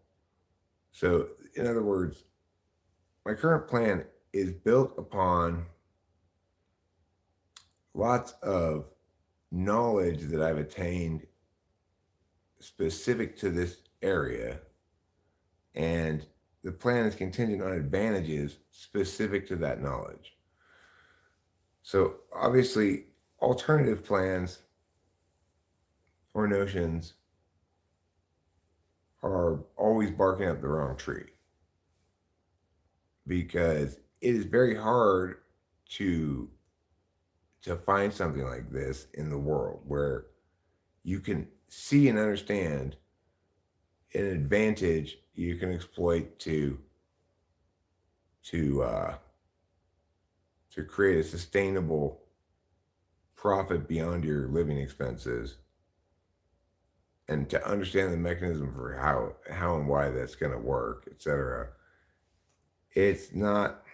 So, in other words, my current plan is built upon lots of knowledge that I've attained specific to this area, and the plan is contingent on advantages specific to that knowledge. So, obviously, alternative plans or notions are always barking up the wrong tree, because it is very hard to find something like this in the world where you can see and understand an advantage you can exploit to create a sustainable profit beyond your living expenses, and to understand the mechanism for how and why that's going to work, etc. It's not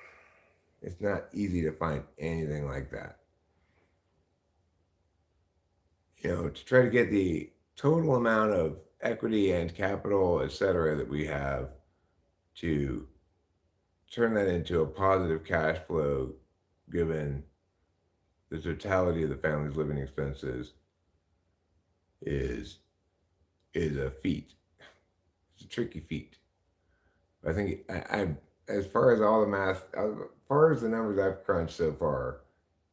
easy to find anything like that. To try to get the total amount of equity and capital, etc., that we have, to turn that into a positive cash flow given the totality of the family's living expenses is a feat. It's a tricky feat. I think as far as all the math, as far as the numbers I've crunched so far,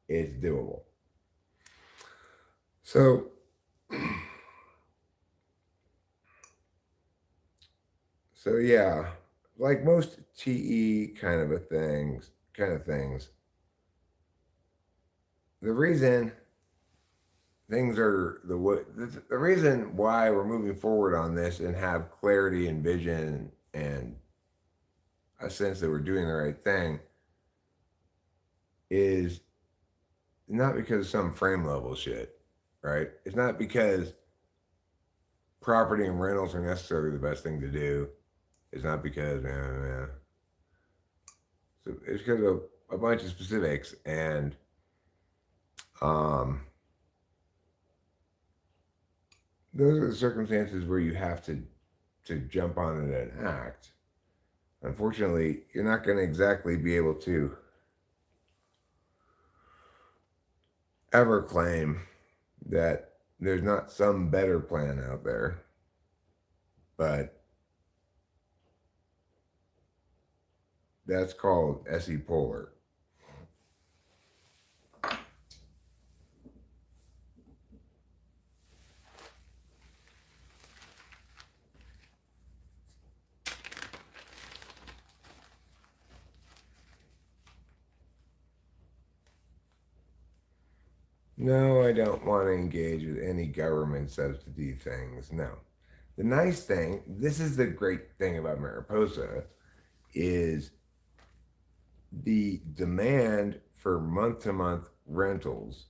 it's doable. So, yeah, like most TE kind of things, the reason things are the reason why we're moving forward on this and have clarity and vision and a sense that we're doing the right thing is not because of some frame level shit, right? It's not because property and rentals are necessarily the best thing to do. It's not because, So it's because of a bunch of specifics, and those are the circumstances where you have to jump on it and act. Unfortunately, you're not going to exactly be able to ever claim that there's not some better plan out there, but that's called SE Polar. No, I don't want to engage with any government subsidy things. No. The nice thing, this is the great thing about Mariposa, is the demand for month-to-month rentals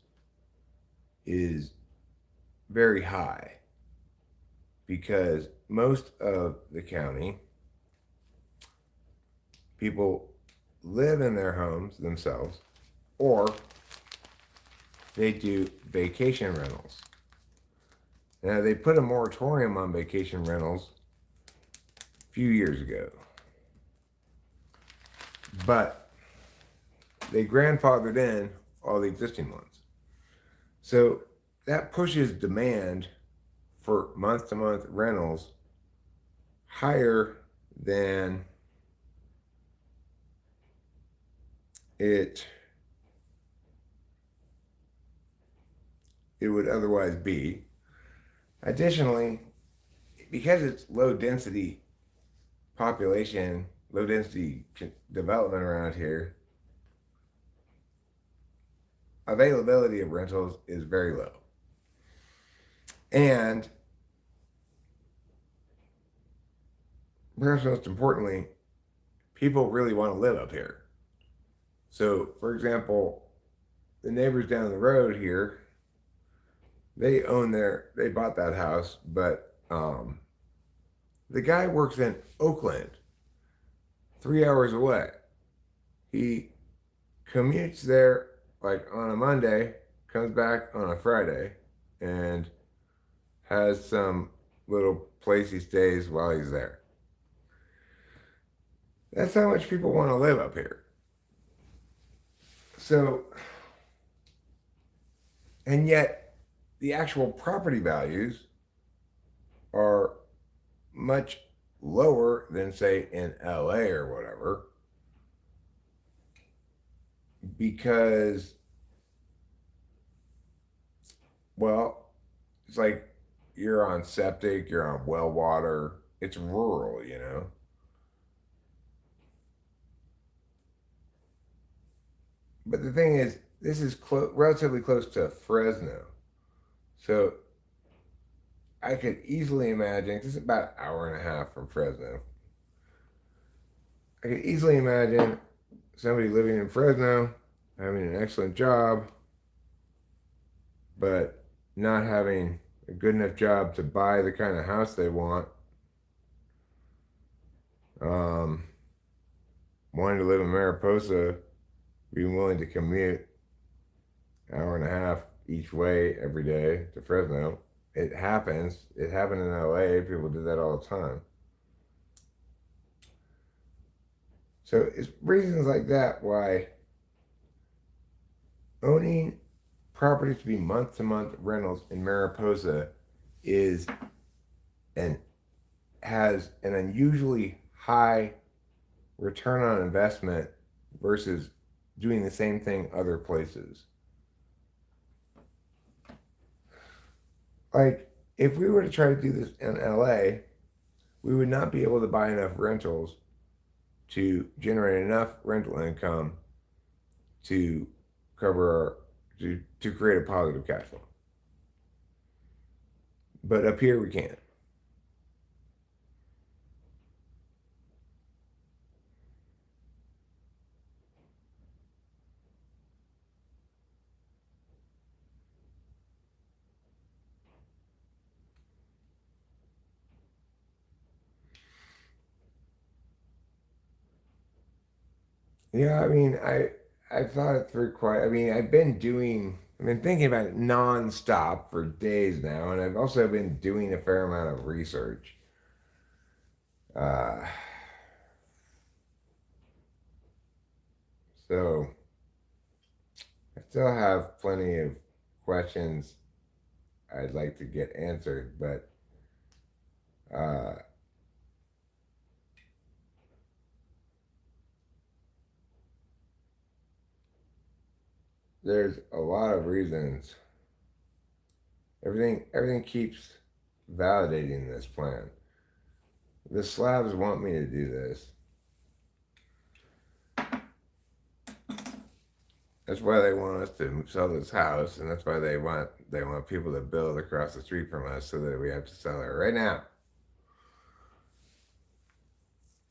is very high, because most of the county people live in their homes themselves, or they do vacation rentals. Now, they put a moratorium on vacation rentals a few years ago, but they grandfathered in all the existing ones. So that pushes demand for month-to-month rentals higher than it would otherwise be. Additionally, because it's low density population, low density development around here, availability of rentals is very low. And perhaps most importantly, people really want to live up here. So, for example, the neighbors down the road here, they bought that house, but The guy works in Oakland, 3 hours away. He commutes there like on a Monday, comes back on a Friday, and has some little place he stays while he's there. That's how much people want to live up here. So, and yet the actual property values are much lower than, say, in LA or whatever, because, well, it's like you're on septic, you're on well water, it's rural, you know? But the thing is, this is relatively close to Fresno. So I could easily imagine, this is about an hour and a half from Fresno. I could easily imagine somebody living in Fresno having an excellent job, but not having a good enough job to buy the kind of house they want. Um, Wanting to live in Mariposa, being willing to commute an hour and a half each way every day to Fresno. It happens. It happened in LA. People do that all the time. So it's reasons like that why owning properties to be month-to-month rentals in Mariposa is and has an unusually high return on investment versus doing the same thing other places. Like, if we were to try to do this in LA, we would not be able to buy enough rentals to generate enough rental income to cover to create a positive cash flow. But up here we can. Yeah, I mean, I thought it through quite. I mean, I've been thinking about it nonstop for days now, and I've also been doing a fair amount of research. Uh, so I still have plenty of questions I'd like to get answered, but uh, there's a lot of reasons. Everything keeps validating this plan. The Slavs want me to do this. That's why they want us to sell this house, and that's why they want people to build across the street from us so that we have to sell it right now.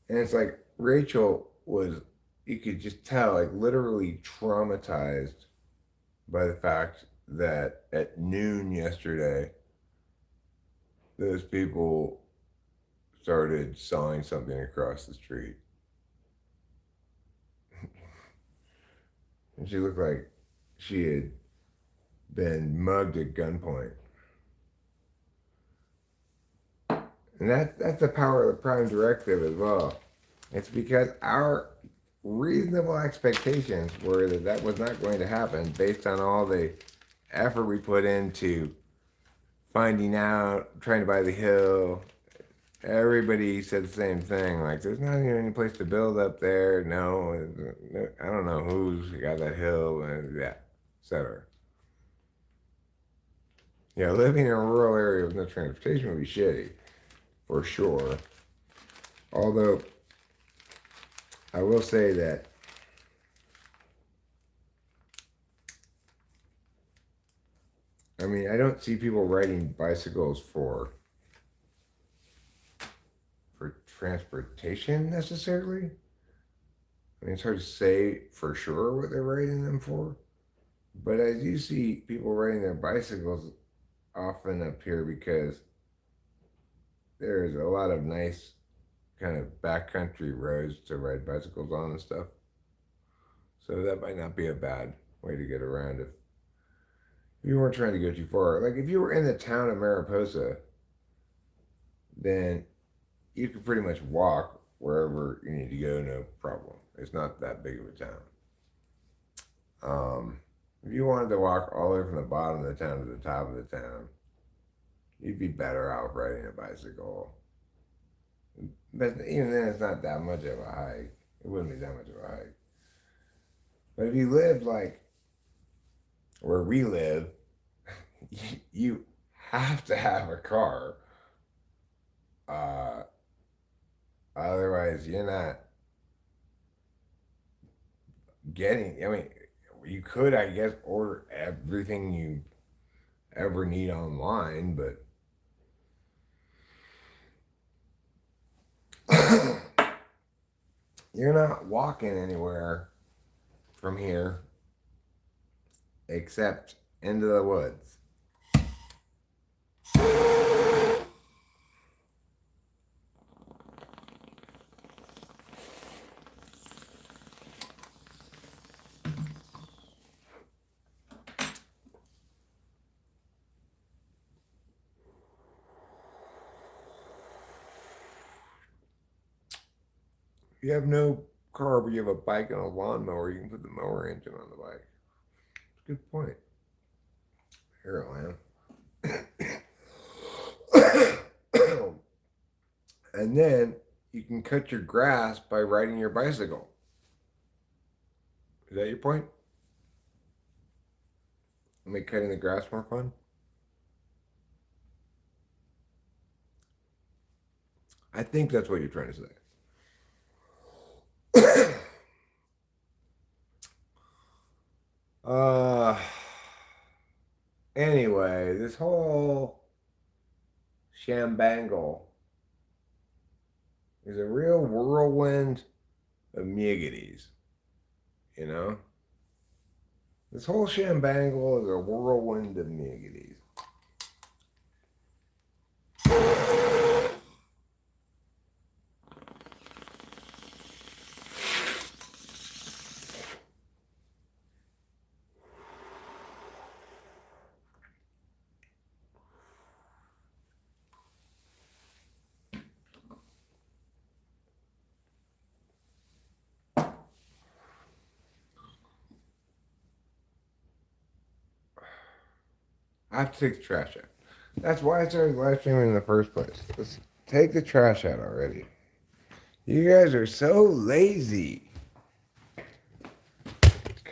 And it's like Rachel was, you could just tell, like literally traumatized by the fact that at noon yesterday, those people started selling something across the street. And she looked like she had been mugged at gunpoint. And that's the power of the Prime Directive as well. It's because our reasonable expectations were that that was not going to happen based on all the effort we put into finding out, trying to buy the hill. Everybody said the same thing. Like, there's not even any place to build up there. No, I don't know who's got that hill, and yeah, etc. Yeah, living in a rural area with no transportation would be shitty, for sure. Although, I will say that I mean, I don't see people riding bicycles for transportation necessarily. I mean, it's hard to say for sure what they're riding them for, but I do see people riding their bicycles often up here because there's a lot of nice kind of backcountry roads to ride bicycles on and stuff. So that might not be a bad way to get around if you weren't trying to go too far. Like if you were in the town of Mariposa, then you could pretty much walk wherever you need to go, no problem. It's not that big of a town. If you wanted to walk all the way from the bottom of the town to the top of the town, you'd be better off riding a bicycle. But even then, it's not that much of a hike. It wouldn't be that much of a hike. But if you lived like where we live, you have to have a car. Uh, Otherwise, you're not getting. I mean, you could, I guess, order everything you ever need online, but you're not walking anywhere from here except into the woods. If you have no car, but you have a bike and a lawnmower, you can put the mower engine on the bike. It's a good point. Here I am. And then you can cut your grass by riding your bicycle. Is that your point? Make cutting the grass more fun? I think that's what you're trying to say. uh, anyway, this whole shambangle is a real whirlwind of muggities, you know? This whole shambangle is a whirlwind of muggities. I have to take the trash out. That's why I started live streaming in the first place. Let's take the trash out already. You guys are so lazy.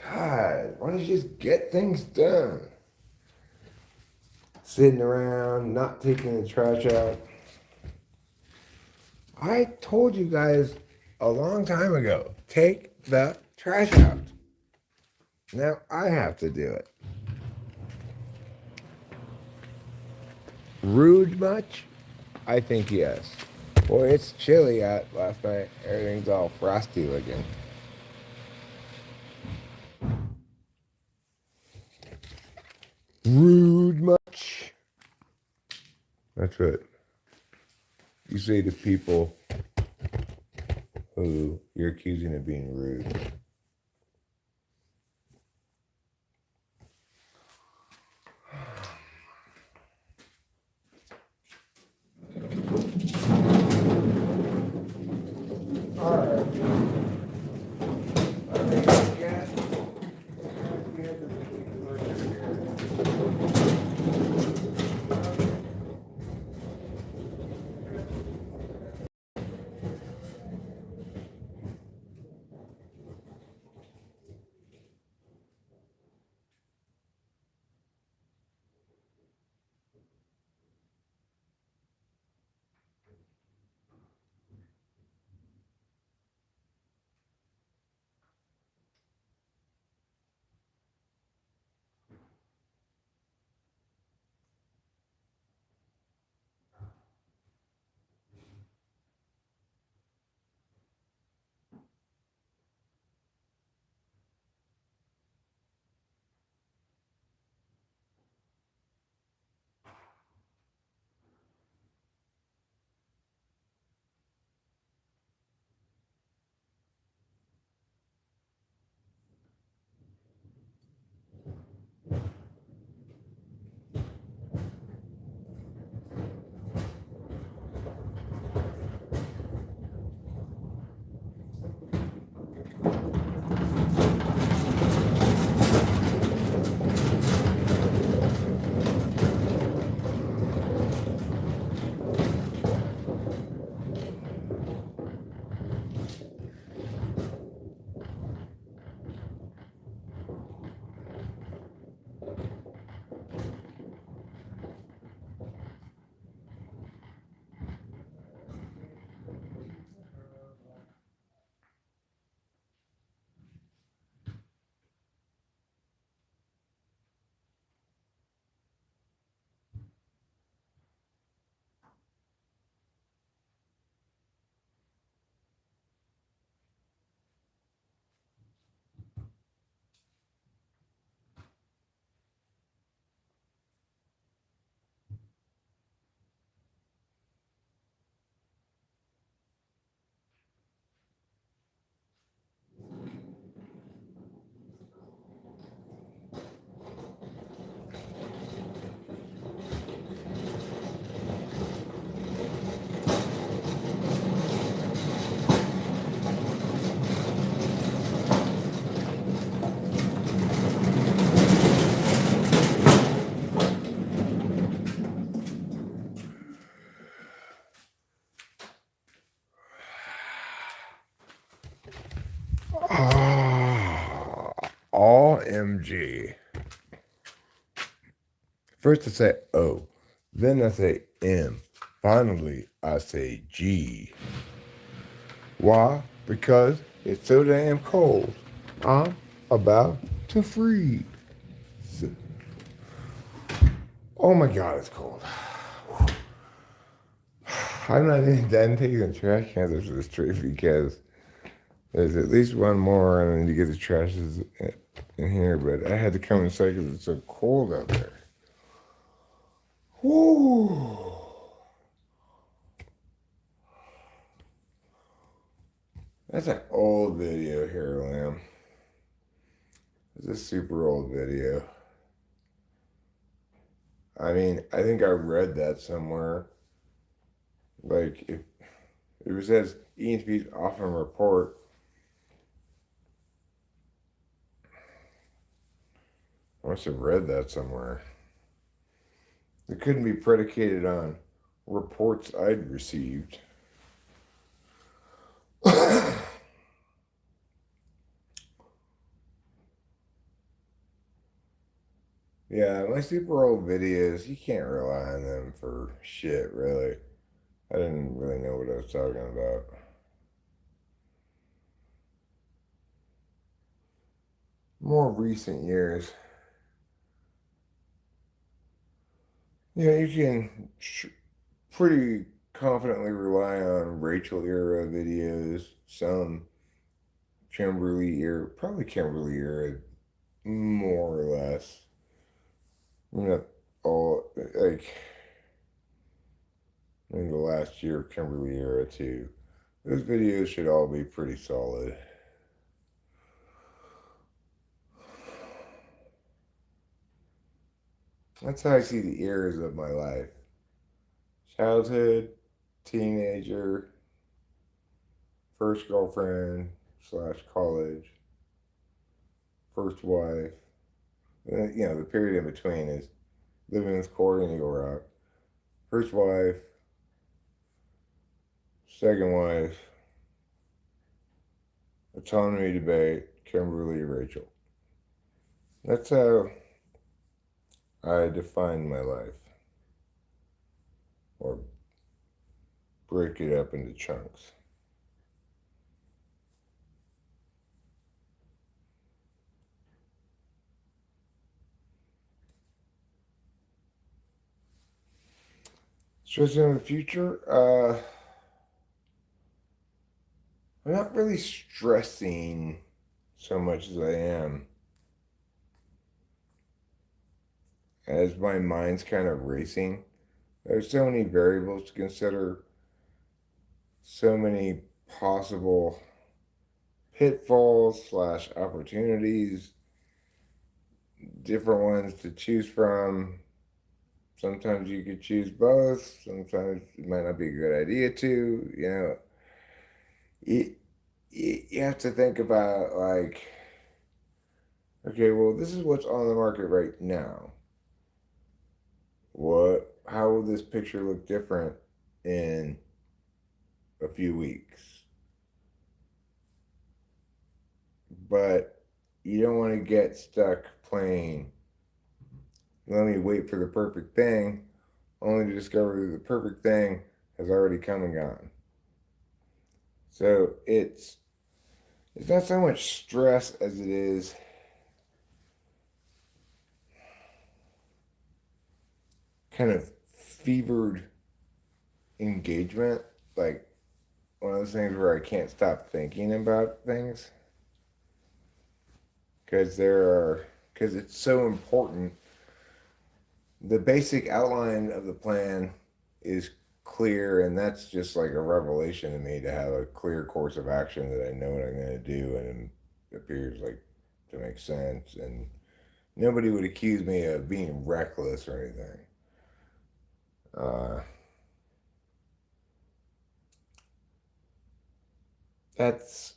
God, why don't you just get things done? Sitting around, not taking the trash out. I told you guys a long time ago, take the trash out. Now I have to do it. Rude much? I think yes. Boy, it's chilly out last night. Everything's all frosty looking. Rude much? That's what you say to people who you're accusing of being rude. OMG. First I say O, then I say M. Finally, I say G. Why? Because it's so damn cold. I'm about to freeze. Oh my God, it's cold. I'm not even done taking the trash cans up to the street because there's at least one more and I need to get the trash in here, but I had to come inside because it's so cold out there. Woo! That's an old video here, Lamb. It's a super old video. I mean, I think I read that somewhere. Like, if it says ESP's often report. I must have read that somewhere. It couldn't be predicated on reports I'd received. Yeah, my super old videos, you can't rely on them for shit, really. I didn't really know what I was talking about. More recent years, you can pretty confidently rely on Rachel era videos, some Kimberly era, probably Kimberly era, more or less. Not all, like, in the last year of Kimberly era, too. Those videos should all be pretty solid. That's how I see the eras of my life: childhood, teenager, first girlfriend slash college, first wife. The period in between is living with Corey and Eagle Rock. First wife, second wife, autonomy debate, Kimberly, Rachel. That's how I define my life, or break it up into chunks. Stressing on the future, I'm not really stressing so much as I am, as my mind's kind of racing. There's so many variables to consider, so many possible pitfalls slash opportunities, different ones to choose from. Sometimes you could choose both. Sometimes it might not be a good idea to. You have to think about, like, okay, well, this is what's on the market right now. How will this picture look different in a few weeks? But you don't want to get stuck playing, let me wait for the perfect thing, only to discover that the perfect thing has already come and gone. So it's not so much stress as it is kind of fevered engagement, like one of those things where I can't stop thinking about things because it's so important. The basic outline of the plan is clear, and that's just like a revelation to me, to have a clear course of action that I know what I'm going to do, and it appears like to make sense, and nobody would accuse me of being reckless or anything. That's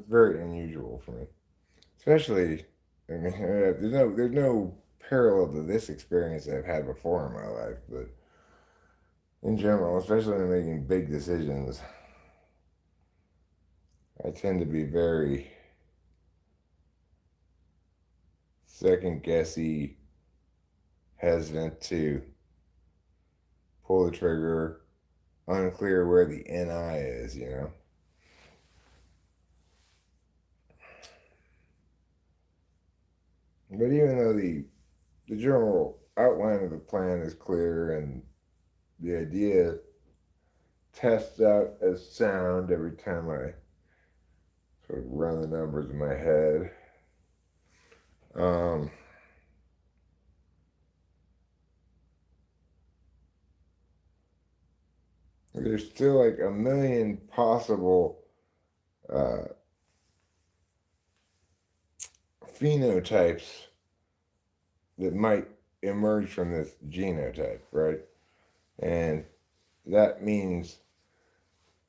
very unusual for me, especially. I mean, there's no parallel to this experience I've had before in my life, but in general, especially when making big decisions, I tend to be very second guessy, hesitant to pull the trigger, unclear where the NI is, you know? But even though the general outline of the plan is clear and the idea tests out as sound every time I sort of run the numbers in my head, um, there's still like a million possible uh, phenotypes that might emerge from this genotype, right? And that means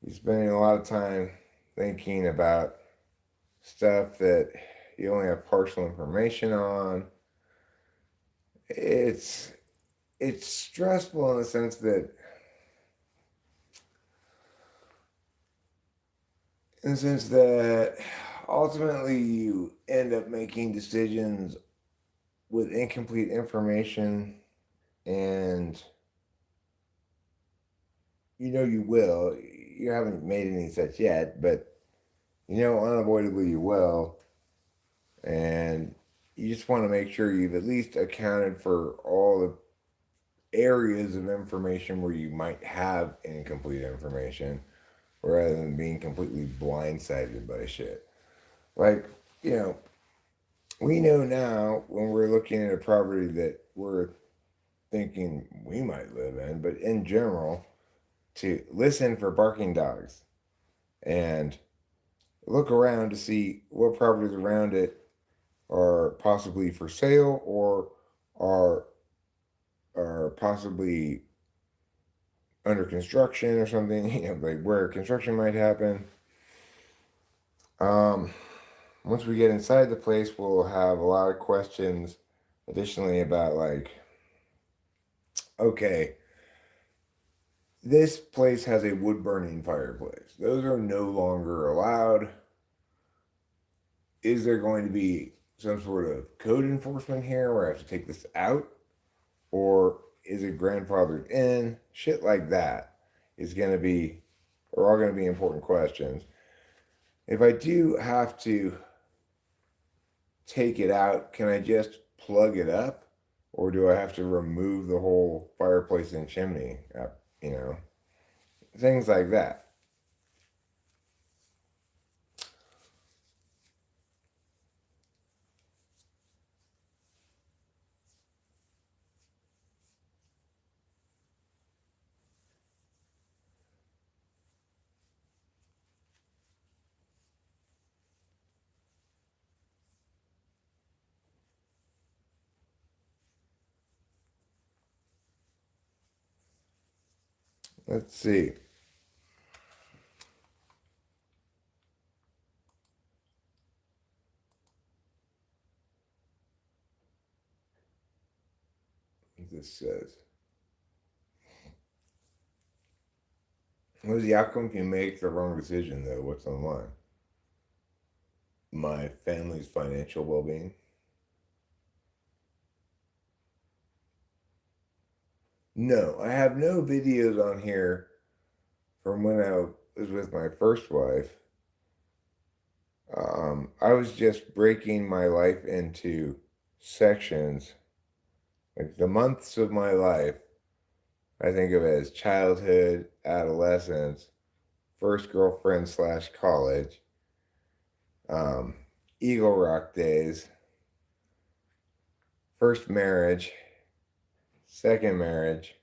you're spending a lot of time thinking about stuff that you only have partial information on. It's it's stressful in the sense that ultimately you end up making decisions with incomplete information, and you know you will. You haven't made any such yet, but you know unavoidably you will, and you just want to make sure you've at least accounted for all the areas of information where you might have incomplete information rather than being completely blindsided by shit. Like, you know, we know now when we're looking at a property that we're thinking we might live in, but in general, to listen for barking dogs and look around to see what properties around it are possibly for sale or are possibly under construction or something, you know, like where construction might happen. Um, Once we get inside the place, we'll have a lot of questions additionally about, like, okay, this place has a wood burning fireplace. Those are no longer allowed. Is there going to be some sort of code enforcement here where I have to take this out? Or is it grandfathered in? Shit like that is going to be, are all going to be important questions. If I do have to take it out, can I just plug it up? Or do I have to remove the whole fireplace and chimney up? You know, things like that. Let's see. What this says. What is the outcome if you make the wrong decision, though? What's on the line? My family's financial well being. No, I have no videos on here from when I was with my first wife. I was just breaking my life into sections. Like the months of my life, I think of it as childhood, adolescence, first girlfriend slash college, um, Eagle Rock days, first marriage, second marriage,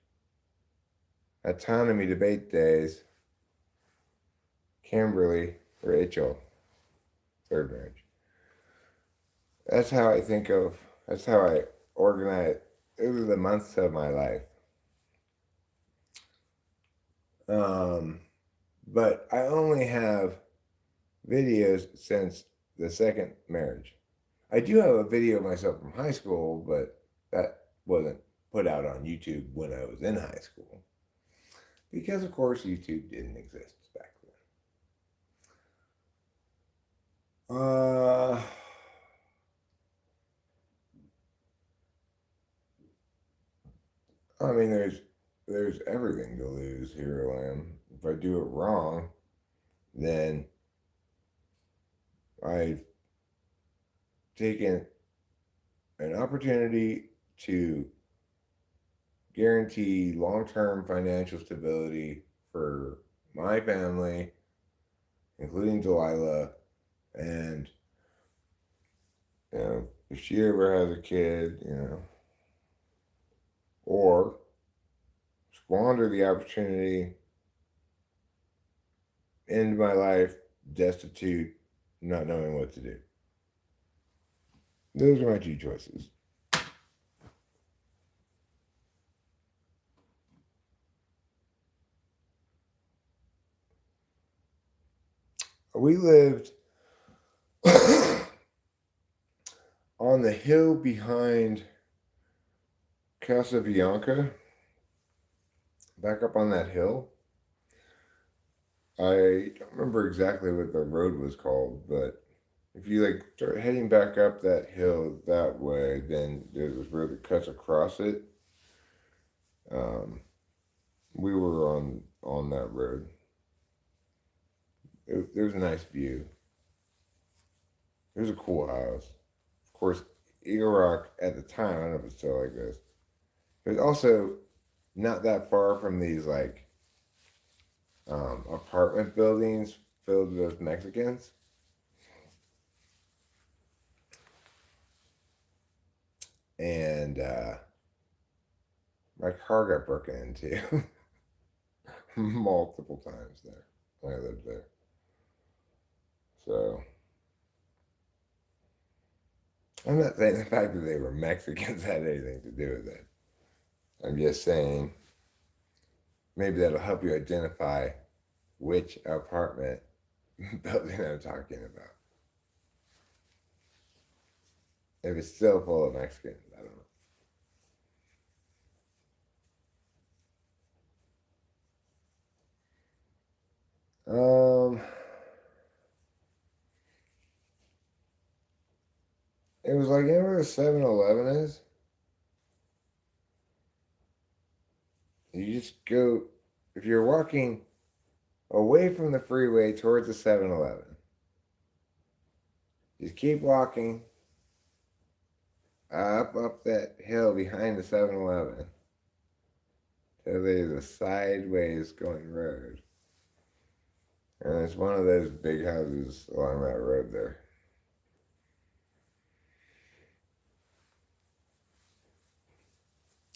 autonomy debate days, Kimberly, Rachel, third marriage. That's how I think of, that's how I organize. It was the months of my life. Um, but I only have videos since the second marriage. I do have a video of myself from high school, but that wasn't put out on YouTube when I was in high school. because of course YouTube didn't exist back then. I mean, there's everything to lose here, Lamb. If I do it wrong, then I've taken an opportunity to guarantee long-term financial stability for my family, including Delilah, and if she ever has a kid, or squander the opportunity, end my life destitute, not knowing what to do. Those are my two choices. We lived on the hill behind Casa Bianca, back up on that hill. I don't remember exactly what the road was called, but if you like start heading back up that hill that way, then there's this road that cuts across it. We were on that road. There was a nice view. It was a cool house. Of course, Eagle Rock at the time, I don't know if it's still like this. It was also not that far from these like apartment buildings filled with Mexicans. And my car got broken into multiple times there when I lived there. So I'm not saying the fact that they were Mexicans had anything to do with it. I'm just saying maybe that'll help you identify which apartment building I'm talking about. If it's still full of Mexicans, I don't know. It was like, where the 7-Eleven is? You just go, if you're walking away from the freeway towards the 7-Eleven, just keep walking up that hill behind the 7-Eleven till there's a sideways going road. And it's one of those big houses along that road there.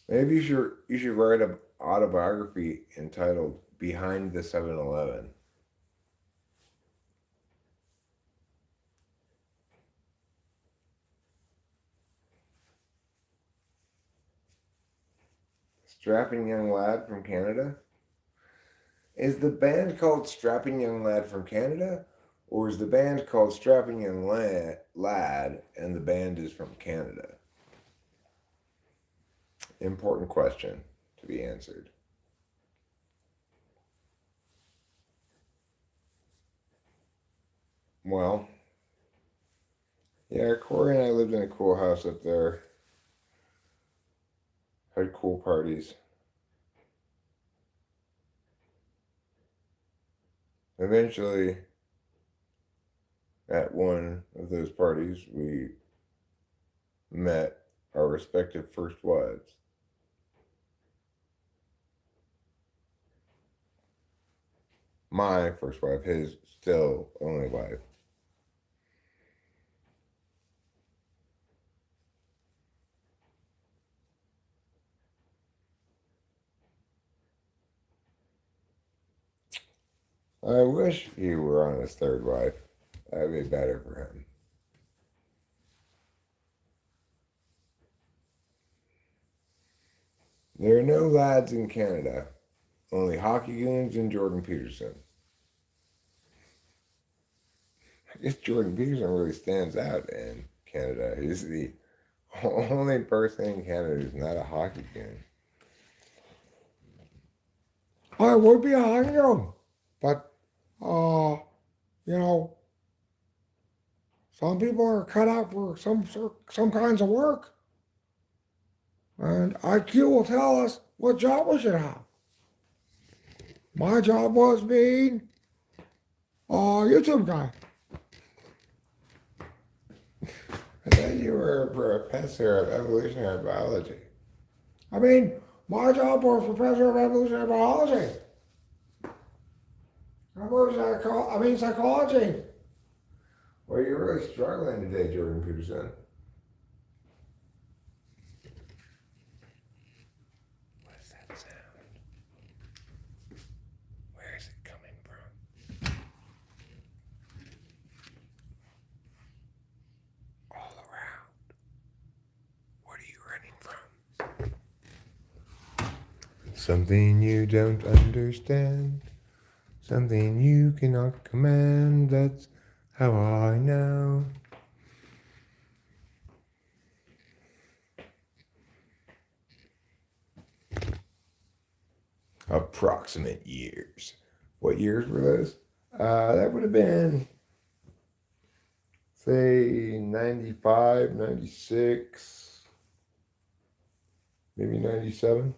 Maybe you should write an autobiography entitled Behind the 7-Eleven. Strapping Young Lad from Canada? Is the band called Strapping Young Lad from Canada? Or is the band called Strapping Young Lad and the band is from Canada? Important question to be answered. Well, yeah, Corey and I lived in a cool house up there. Had cool parties. Eventually, at one of those parties, we met our respective first wives. My first wife, his still only wife. I wish he were on his third wife. That'd be better for him. There are no lads in Canada, only hockey goons and Jordan Peterson. I guess Jordan Peterson really stands out in Canada. He's the only person in Canada who's not a hockey goon. I would be hiring them, but you know, some people are cut out for some kinds of work, and IQ will tell us what job we should have. My job was being a YouTube guy. I thought you were a professor of evolutionary biology. I mean, my job was professor of evolutionary biology. I mean psychology. Well, you're really struggling today, Jordan Peterson. What is that sound? Where is it coming from? All around. What are you running from? Something you don't understand. Something you cannot command. That's how I know. Approximate years. What years were those? That would have been, say, 95, 96, maybe 97.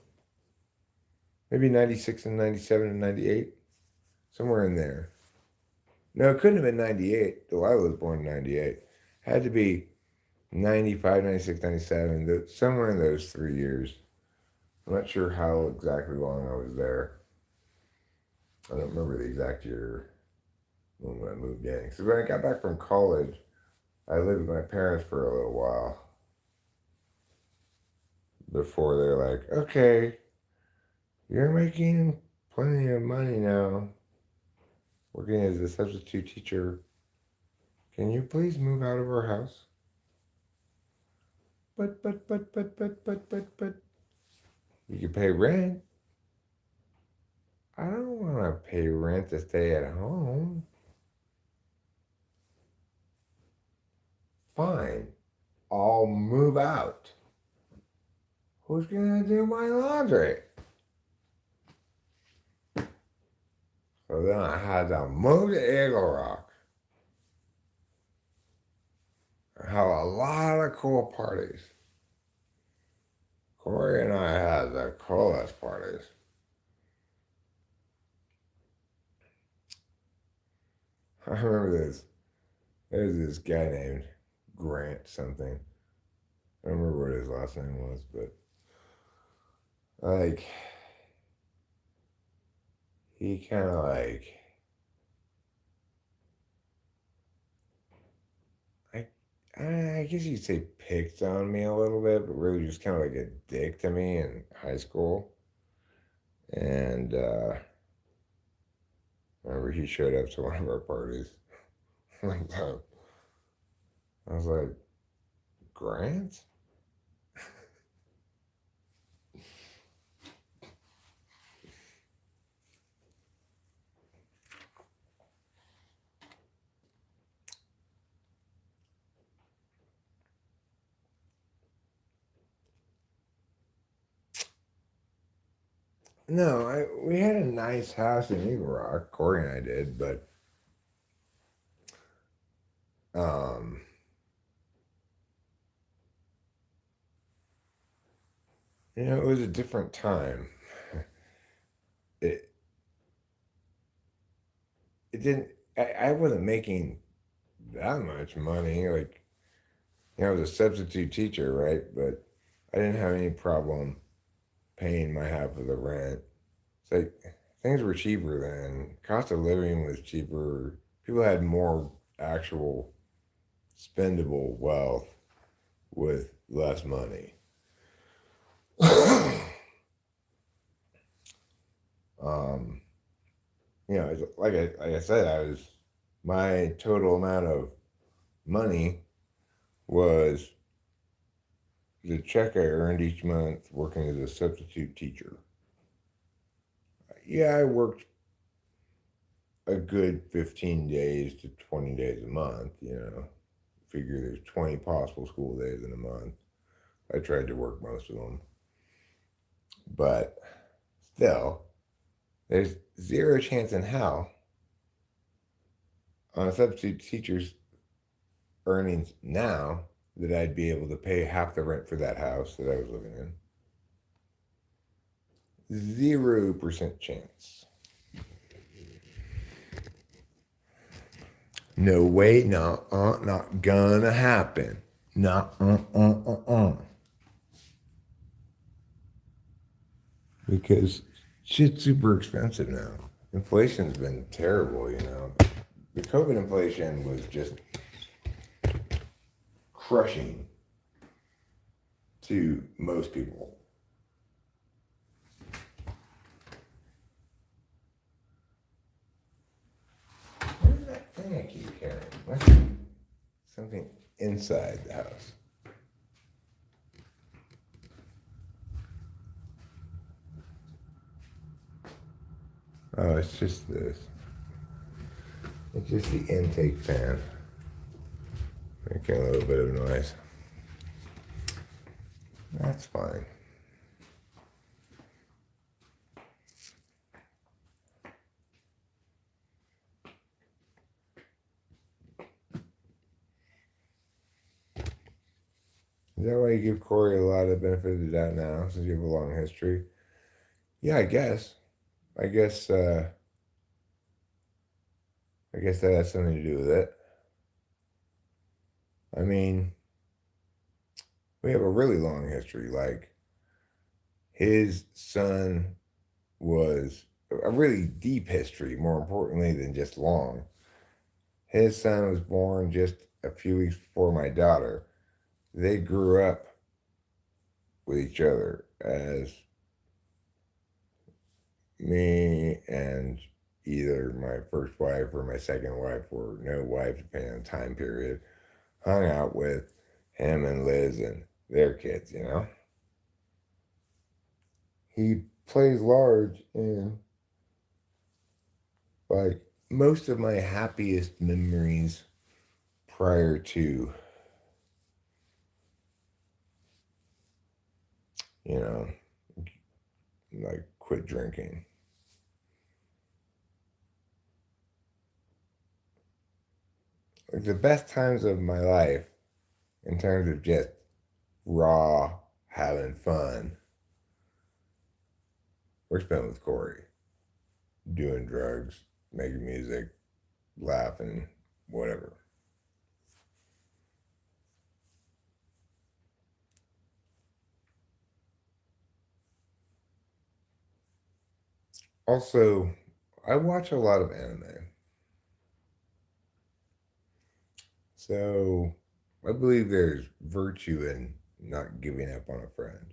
Maybe 96 and 97 and 98. Somewhere in there. No, it couldn't have been 98. Delilah was born in 98. Had to be 95, 96, 97. Somewhere in those 3 years. I'm not sure how exactly long I was there. I don't remember the exact year when I moved in. So when I got back from college, I lived with my parents for a little while. Before they're like, okay, you're making plenty of money now, working as a substitute teacher. Can you please move out of our house? But. You can pay rent. I don't want to pay rent to stay at home. Fine, I'll move out. Who's gonna do my laundry? So then I had to move to Eagle Rock. Have a lot of cool parties. Corey and I had the coolest parties. I remember this. There's this guy named Grant something. I don't remember what his last name was, but like he kind of like I guess you'd say picked on me a little bit, but really just kind of like a dick to me in high school. And I remember he showed up to one of our parties one time. I was like, Grant? No, we had a nice house in Eagle Rock. Corey and I did, but um, it was a different time. It it didn't. I wasn't making that much money. Like I was a substitute teacher, right? But I didn't have any problem paying my half of the rent. It's like things were cheaper then. Cost of living was cheaper. People had more actual spendable wealth with less money. um, like I said, my total amount of money was the check I earned each month working as a substitute teacher. Yeah, I worked a good 15 days to 20 days a month, Figure there's 20 possible school days in a month. I tried to work most of them. But still, There's zero chance in hell on a substitute teacher's earnings now that I'd be able to pay half the rent for that house that I was living in. 0% chance. No way, no, not gonna happen. Not, Because shit's super expensive now. Inflation's been terrible, you know. The COVID inflation was just crushing to most people. What is that thing I keep carrying? What's something inside the house? Oh, it's just this. It's just the intake fan. Making a little bit of noise. That's fine. Is that why you give Corey a lot of benefit of the doubt now, since you have a long history? Yeah, I guess. I guess. I guess that has something to do with it. I mean, we have a really long history. Like, his son was a really deep history, more importantly than just long. His son was born just a few weeks before my daughter. They grew up with each other as me and either my first wife or my second wife, or no wife, depending on time period, hung out with him and Liz and their kids, you know? He plays large in, like, most of my happiest memories prior to, you know, like, quit drinking. Like, the best times of my life, in terms of just raw having fun, were spent with Corey, doing drugs, making music, laughing, whatever. Also, I watch a lot of anime. So I believe there's virtue in not giving up on a friend.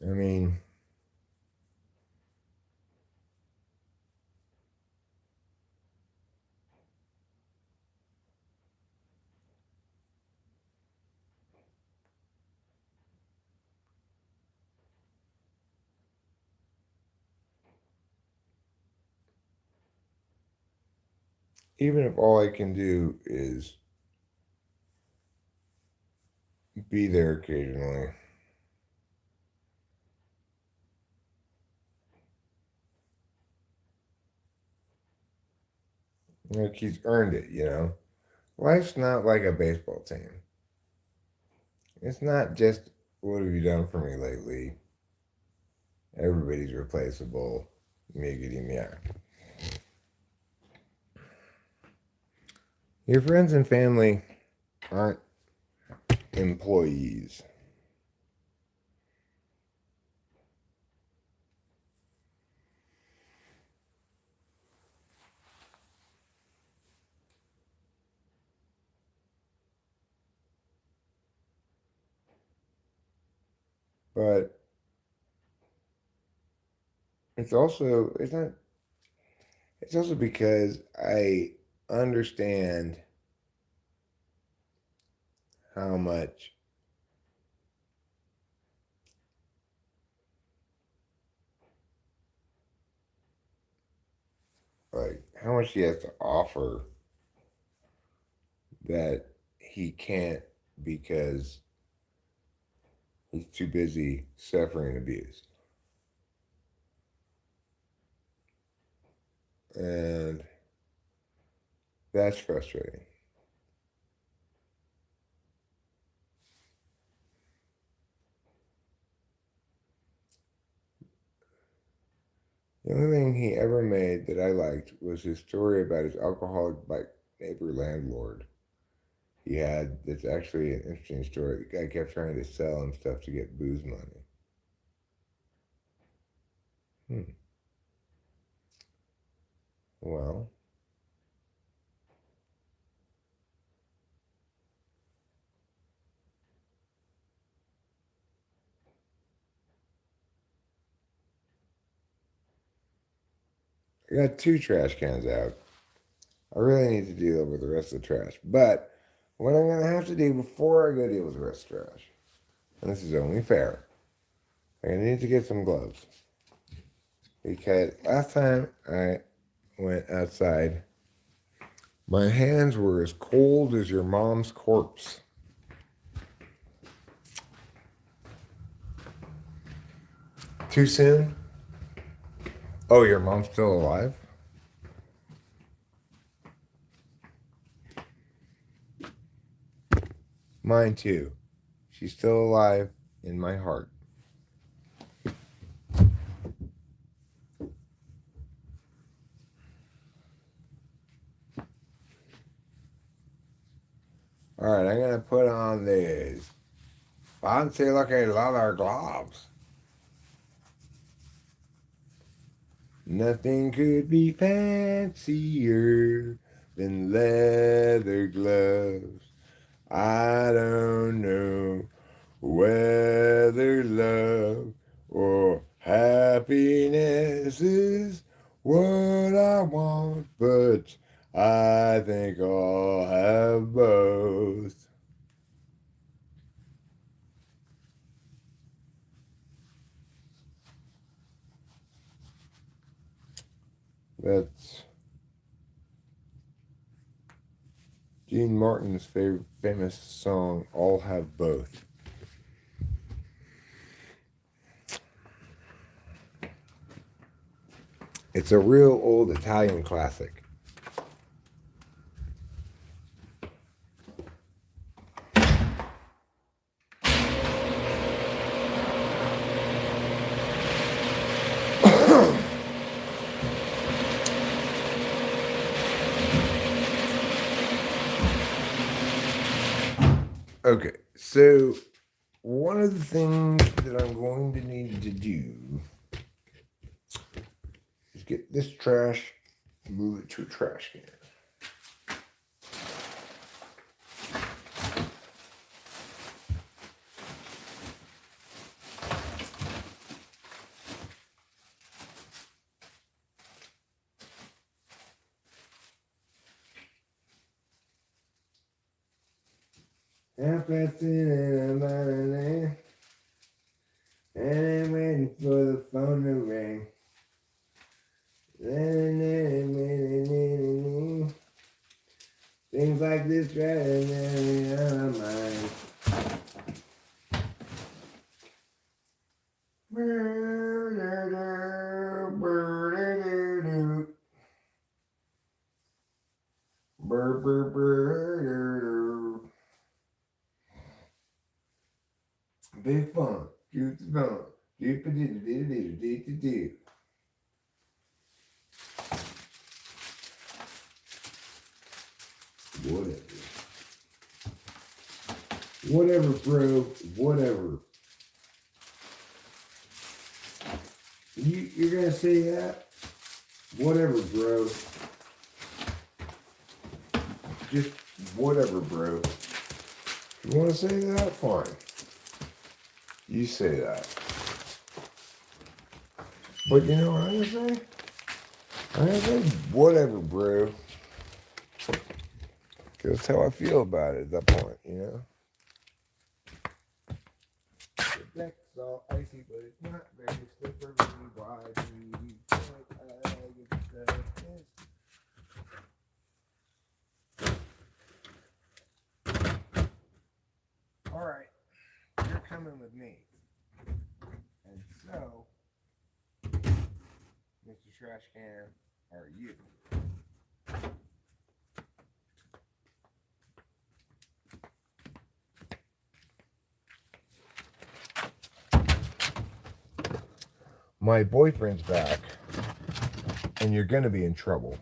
I mean, even if all I can do is be there occasionally, like, he's earned it, you know? Life's not like a baseball team. It's not just, what have you done for me lately? Everybody's replaceable. Miggity meow. Your friends and family aren't employees. But it's not, it's also because I understand how much, like, how much he has to offer that he can't, because He's too busy suffering abuse. And that's frustrating. The only thing he ever made that I liked was his story about his alcoholic bike neighbor landlord he had. That's actually an interesting story. The guy kept trying to sell him stuff to get booze money. Hmm. Well, I got 2 trash cans out. I really need to deal with the rest of the trash. But what I'm going to have to do before I go deal with the rest of the trash, and this is only fair, I need to get some gloves. Because last time I went outside, my hands were as cold as your mom's corpse. Too soon? Oh, your mom's still alive? Mine too. She's still alive in my heart. All right, I'm going to put on these fancy looking leather gloves. Nothing could be fancier than leather gloves. I don't know whether love or happiness is what I want, but I think I'll have both. That's Gene Martin's famous song, I'll Have Both. It's a real old Italian classic. Okay, so one of the things that I'm going to need to do is get this trash, move it to a trash can. Half past 10 and I'm out of there, and I'm waiting for the phone to ring. Things like this driving me out of my mind. Big fun, cute fun, do. Whatever, bro. Whatever. You're gonna say that? Whatever, bro. Just whatever, bro. You want to say that? Fine. You say that. But you know what I'm gonna say? I'm gonna say whatever, bro. Cause that's how I feel about it at that point, you know? The deck's all icy, but it's not very slippery. Why do you Alright, you're coming with me. trash can are you? My boyfriend's back, and you're going to be in trouble.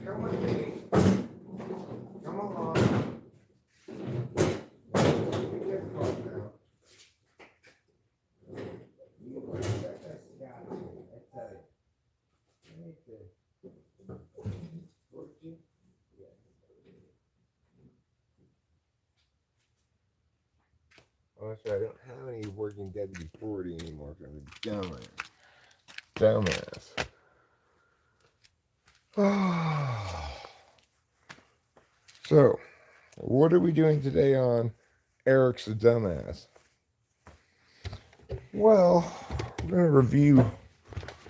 Come with me. Come along. Oh, that's right. I don't have any working WD-40 anymore because I'm a dumbass. So, what are we doing today on Eric's a Dumbass? Well, we're going to review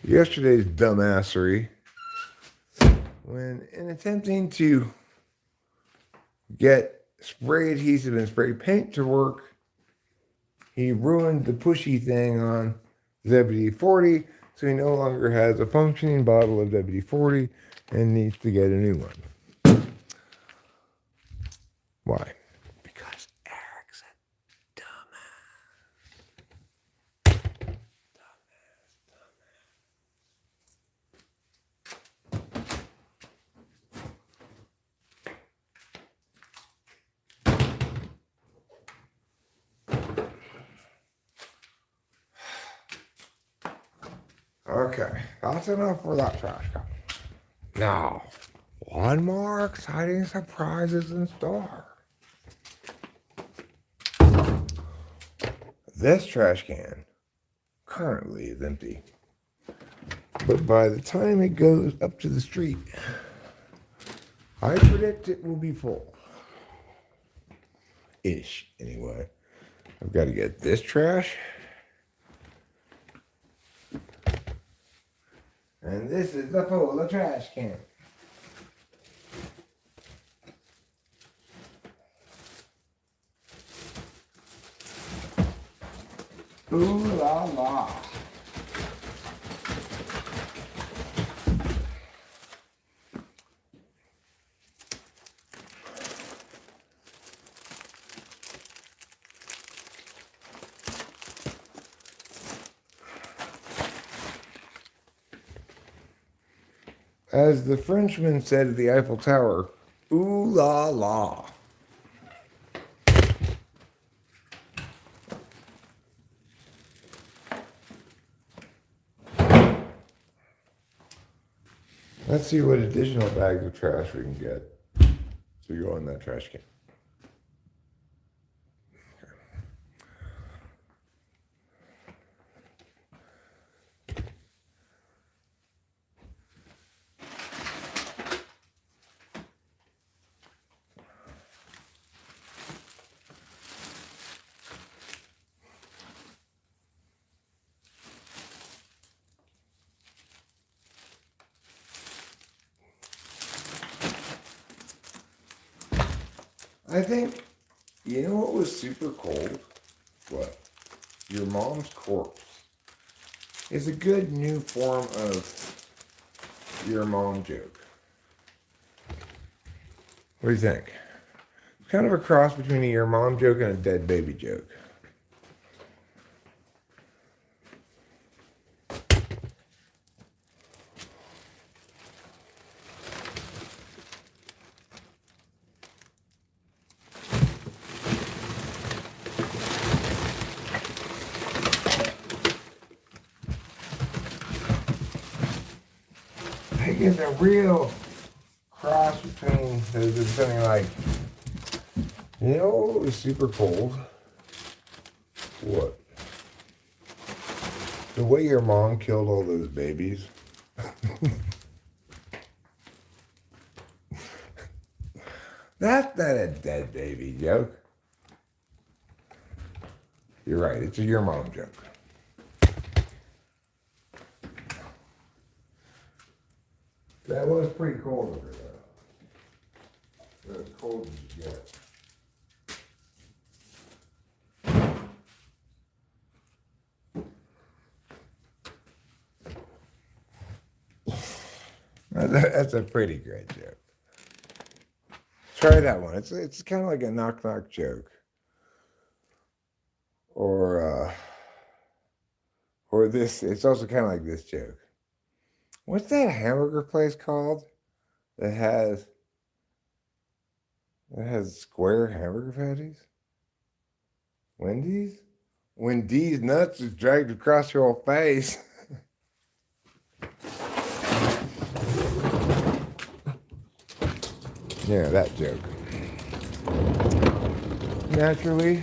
yesterday's dumbassery when, in attempting to get spray adhesive and spray paint to work, he ruined the pushy thing on WD-40, so he no longer has a functioning bottle of WD-40 and needs to get a new one. Why? Because Eric's a Okay, that's enough for that trash can. Now, one more exciting surprises in store. This trash can currently is empty, but by the time it goes up to the street, I predict it will be full. Ish, anyway. I've got to get this trash. And this is the full trash can. Ooh la la. As the Frenchman said at the Eiffel Tower, ooh la la. Let's see what additional bags of trash we can get to go in that trash can. I think, you know what was super cold? What? Your mom's corpse is a good new form of your mom joke. What do you think? It's kind of a cross between a your mom joke and a dead baby joke. I think it's a real cross between there's something like, you know what was super cold? What? The way your mom killed all those babies. That's not a dead baby joke. You're right, it's a your mom joke. That was pretty cold over there. As cold as you get. That's a pretty great joke. Try that one. It's kind of like a knock knock joke, or this. It's also kind of like this joke. What's that hamburger place called that has square hamburger patties? Wendy's. When D's nuts is dragged across your face. Yeah, that joke. Naturally,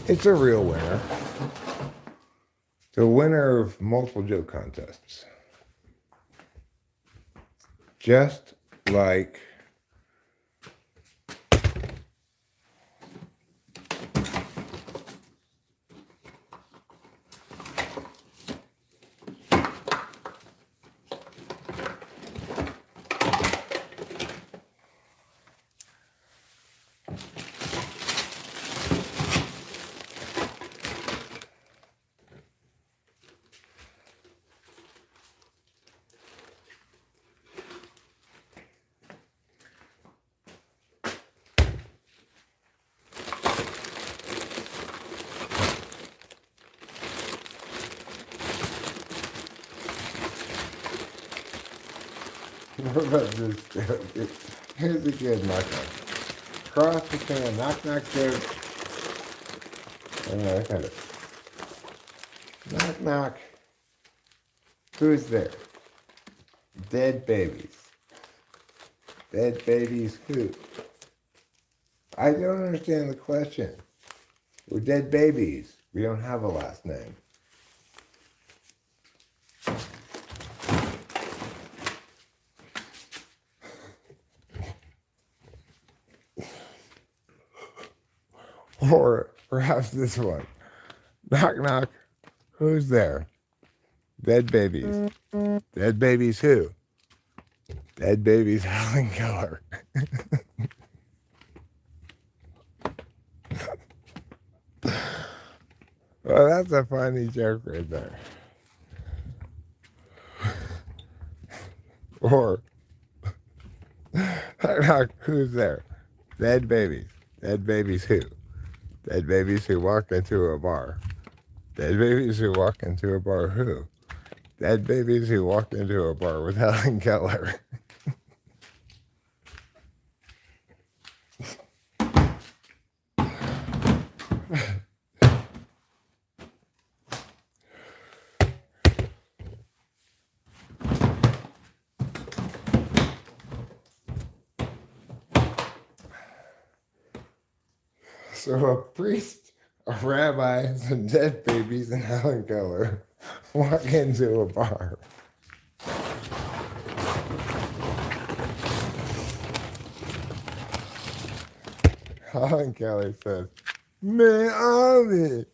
it's a real winner. The winner of multiple joke contests. Just like what about this joke? Here's a good knock knock. Cross between a knock knock joke and I kind of knock knock. Who's there? Dead babies. Dead babies who? I don't understand the question. We're dead babies. We don't have a last name. Or perhaps this one. Knock, knock. Who's there? Dead babies. Dead babies who? Dead babies Helen Keller. Well, that's a funny joke right there. Or, knock, knock. Who's there? Dead babies. Dead babies who? Dead babies who walk into a bar. Dead babies who walk into a bar who? Dead babies who walk into a bar with Helen Keller. So a priest, a rabbi, some dead babies, and Helen Keller walk into a bar. Helen Keller says, "Man, Ollie,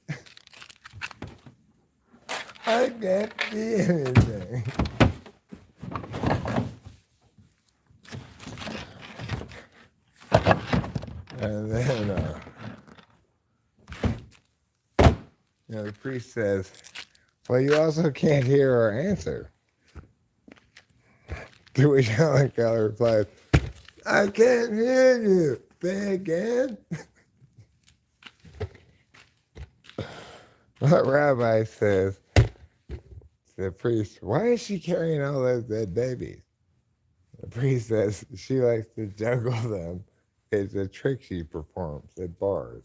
I can't see anything." And then, the priest says, "Well, you also can't hear our answer." To which Helen Keller replies, "I can't hear you. Say again." The rabbi says to the priest, "Why is she carrying all those dead babies?" The priest says she likes to juggle them. It's a trick she performs at bars.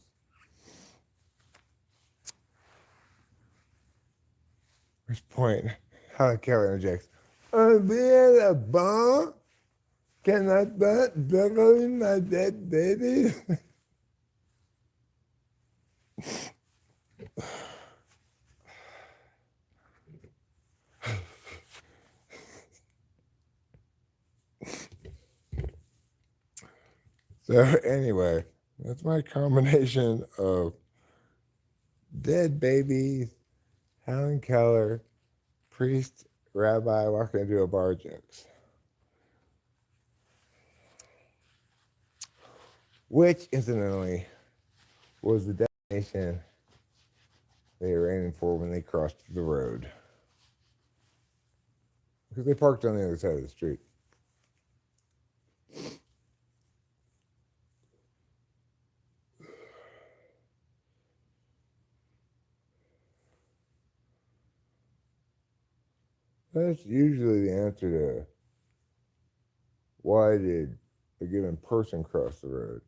Which point, Helen Keller interjects, "Are we at a bar? Can I start juggling my dead babies?" So anyway, that's my combination of dead babies, Helen Keller, priest, rabbi walking into a bar jokes. Which, incidentally, was the destination they were aiming for when they crossed the road. Because they parked on the other side of the street. That's usually the answer to why did a given person cross the road?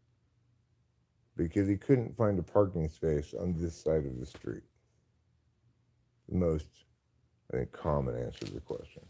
Because he couldn't find a parking space on this side of the street. The most, I think, common answer to the question.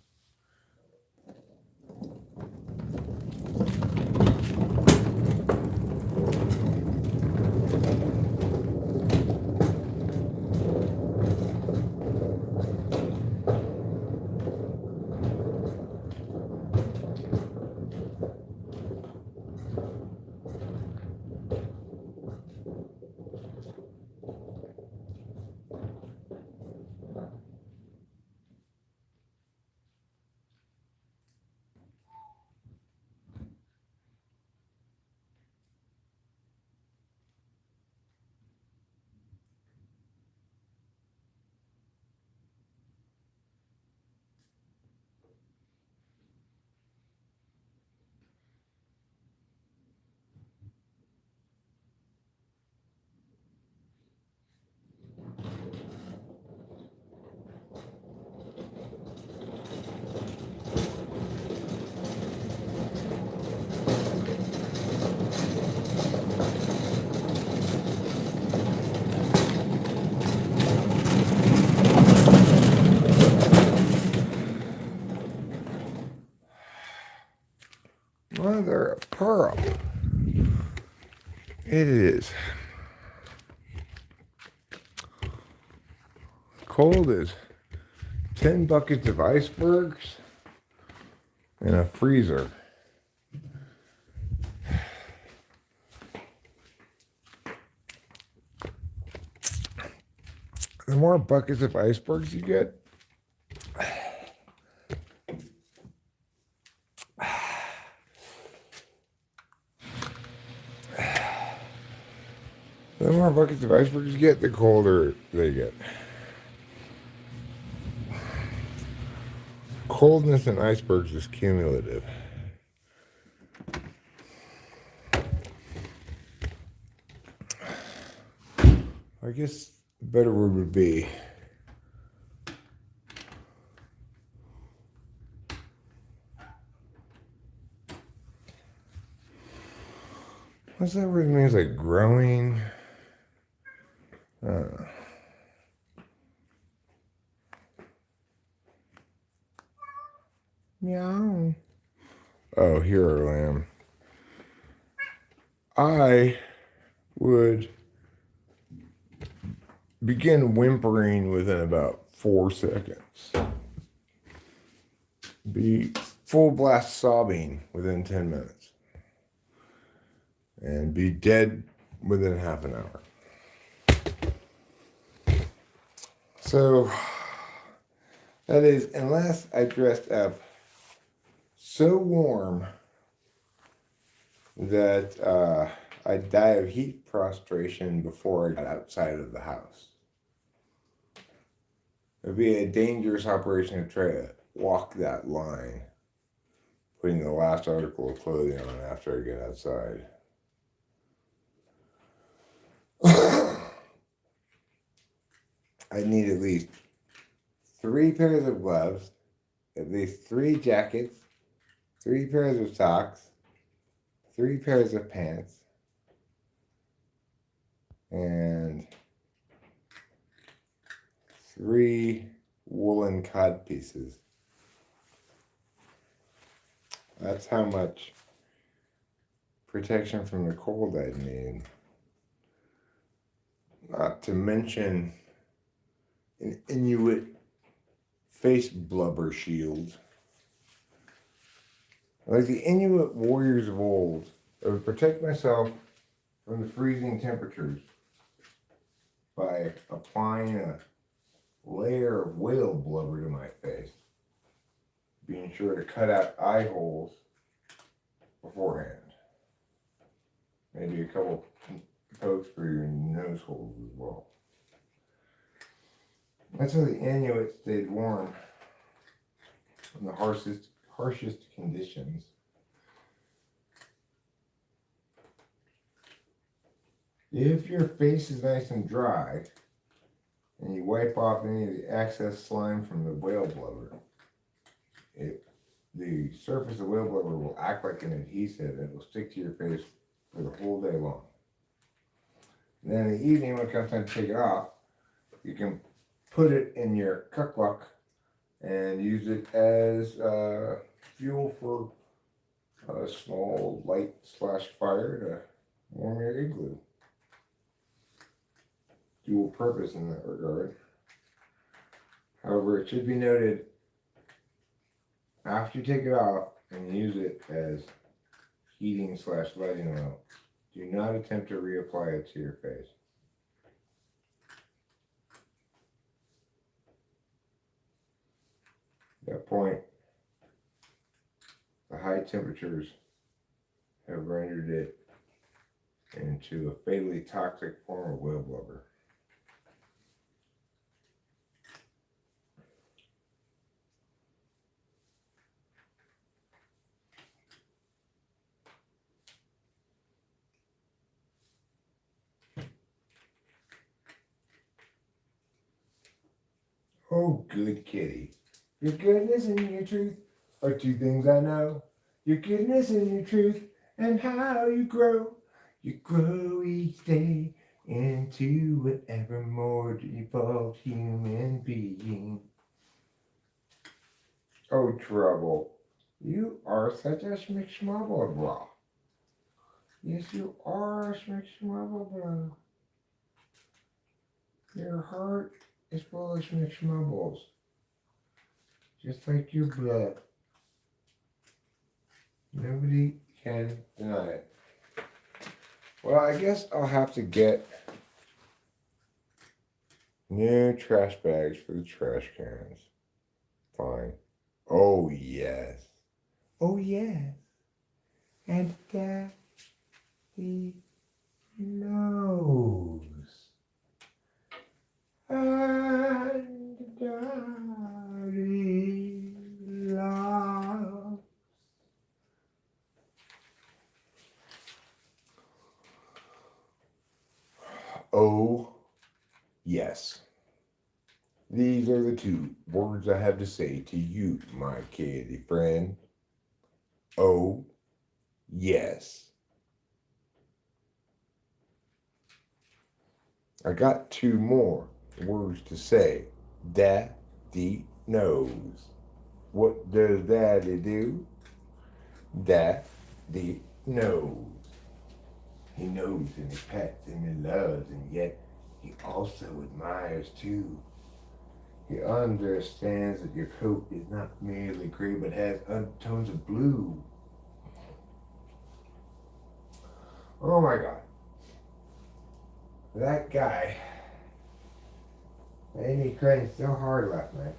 Mother of pearl. It is cold as 10 buckets of icebergs in a freezer. The more buckets of icebergs you get, the colder they get. Coldness in icebergs is cumulative. I guess a better word would be what's that word means? Like growing? Meow. Oh, here, lamb. I would begin whimpering within about 4 seconds. Be full blast sobbing within 10 minutes. And be dead within half an hour. So, that is, unless I dressed up so warm that I'd die of heat prostration before I got outside of the house. It would be a dangerous operation to try to walk that line, putting the last article of clothing on after I get outside. I need at least 3 pairs of gloves, at least 3 jackets, 3 pairs of socks, 3 pairs of pants, and 3 woolen cod pieces. That's how much protection from the cold I'd need. Not to mention an Inuit face blubber shield. Like the Inuit warriors of old, I would protect myself from the freezing temperatures by applying a layer of whale blubber to my face. being sure to cut out eye holes beforehand. Maybe a couple pokes for your nose holes as well. That's how the Inuit stayed warm in the harshest conditions. If your face is nice and dry, and you wipe off any of the excess slime from the whale blubber, the surface of whale blubber will act like an adhesive and it will stick to your face for the whole day long. And then in the evening, when it comes time to take it off, you can put it in your kukluk and use it as fuel for a small light / fire to warm your igloo. Dual purpose in that regard. However, it should be noted, after you take it off and use it as heating / lighting oil, do not attempt to reapply it to your face. At that point, the high temperatures have rendered it into a fatally toxic form of whale blubber. Oh, good kitty. Your goodness and your truth are two things I know. Your goodness and your truth and how you grow. You grow each day into whatever more evolved human being. Oh, trouble. You are such a schmickschmobble. Yes, you are a schmickschmobble. Your heart is full of schmickschmobbles. Just like your blood. Nobody can deny it. Well, I guess I'll have to get new trash bags for the trash cans. Fine. Oh, yes. Oh, yes. And Daddy knows. And Daddy loves. Oh, yes. These are the two words I have to say to you, my kitty friend. Oh, yes. I got two more words to say. Daddy knows. What does Daddy do? Daddy knows. He knows and he pets and he loves, and yet he also admires too. He understands that your coat is not merely gray but has undertones of blue. Oh my God. That guy made me cringe so hard last night.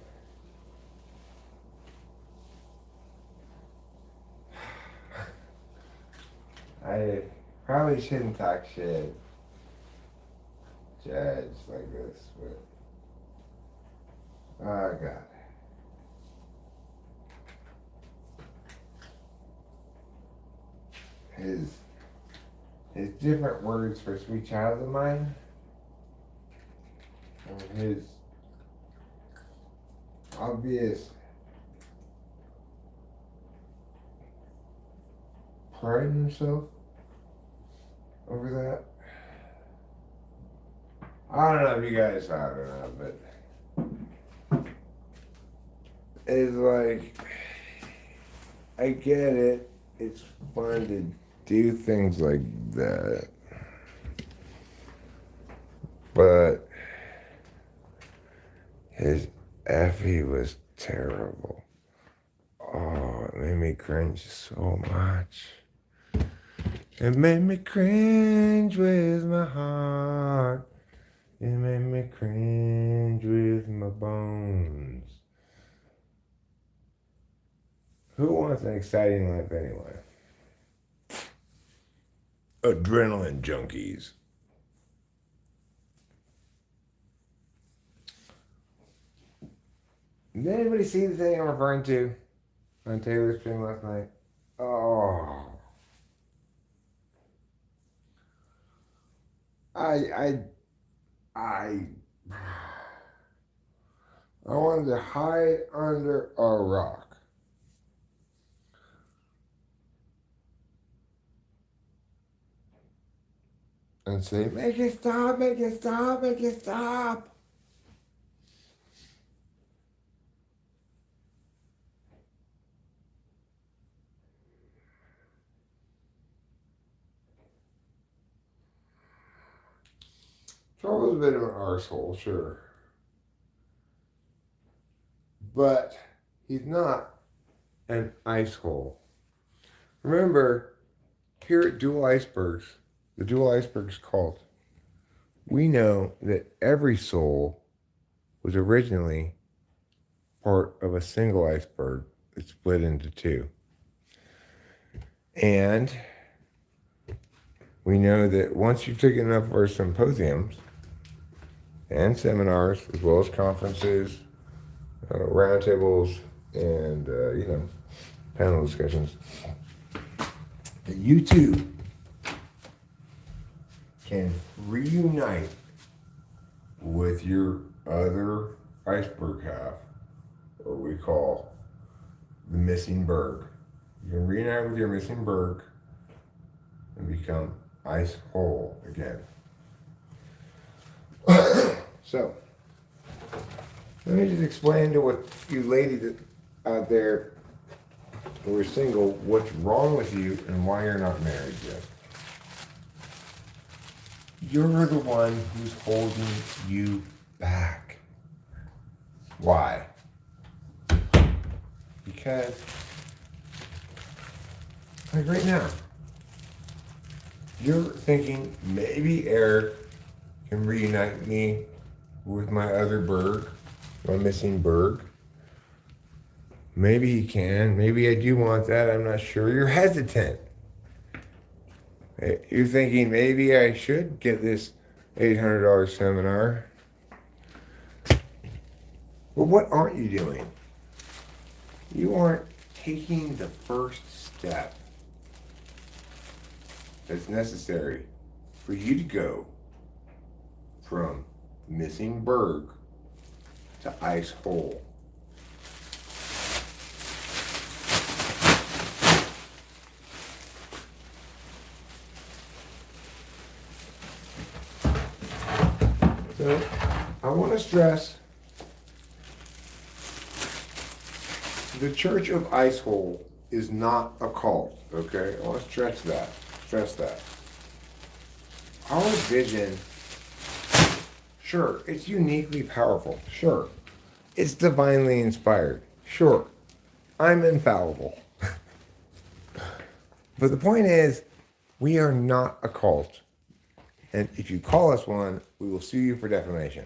I probably shouldn't talk shit, judge like this, but oh God. His different words for sweet child of mine, and his obvious pride in himself over that. I don't know if you guys saw it or not, but it's like, I get it. It's fun to do things like that. But his Effie was terrible. Oh, it made me cringe so much. It made me cringe with my heart. It made me cringe with my bones. wants an exciting life anyway? Adrenaline junkies. Did anybody see the thing I'm referring to on Taylor's stream last night? Oh, I, I, I wanted to hide under a rock and say, "Make it stop! Make it stop! Make it stop!" Charles is a bit of an arsehole, sure. But he's not an ice hole. Remember, here at Dual Icebergs, the Dual Icebergs cult, we know that every soul was originally part of a single iceberg that split into two. And we know that once you've taken enough of our symposiums and seminars, as well as conferences, roundtables, and panel discussions, that you too can reunite with your other iceberg half, or what we call the missing berg. You can reunite with your missing berg and become ice whole again. So, let me just explain to what you ladies out there who are single, what's wrong with you and why you're not married yet. You're the one who's holding you back. Why? Because, like right now, you're thinking maybe Eric can reunite me with my other berg, my missing berg. Maybe he can. Maybe I do want that. I'm not sure. You're hesitant. You're thinking maybe I should get this $800 seminar. Well, what aren't you doing? You aren't taking the first step that's necessary for you to go from missing berg to ice hole. So I want to stress the Church of Ice Hole is not a cult, okay? I want to stress that. Our vision, sure, it's uniquely powerful, sure. It's divinely inspired, sure. I'm infallible. But the point is, we are not a cult. And if you call us one, we will sue you for defamation.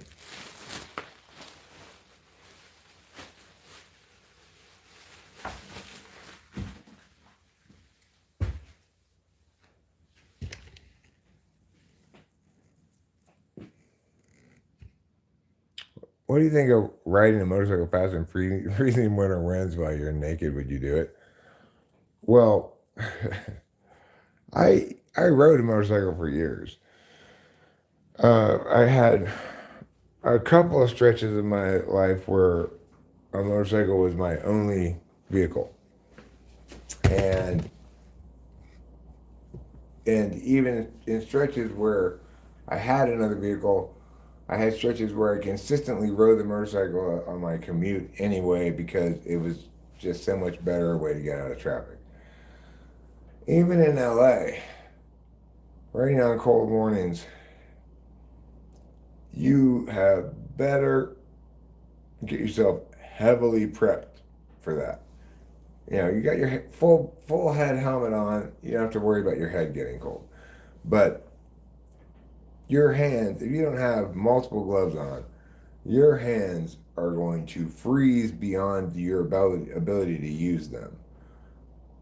What do you think of riding a motorcycle past and freezing winter winds while you're naked? Would you do it? Well, I rode a motorcycle for years. I had a couple of stretches of my life where a motorcycle was my only vehicle, and even in stretches where I had another vehicle, I had stretches where I consistently rode the motorcycle on my commute anyway because it was just so much better way to get out of traffic. Even in LA, riding on cold mornings, you have better get yourself heavily prepped for that. You know, you got your full head helmet on. You don't have to worry about your head getting cold. But your hands, if you don't have multiple gloves on, your hands are going to freeze beyond your ability to use them.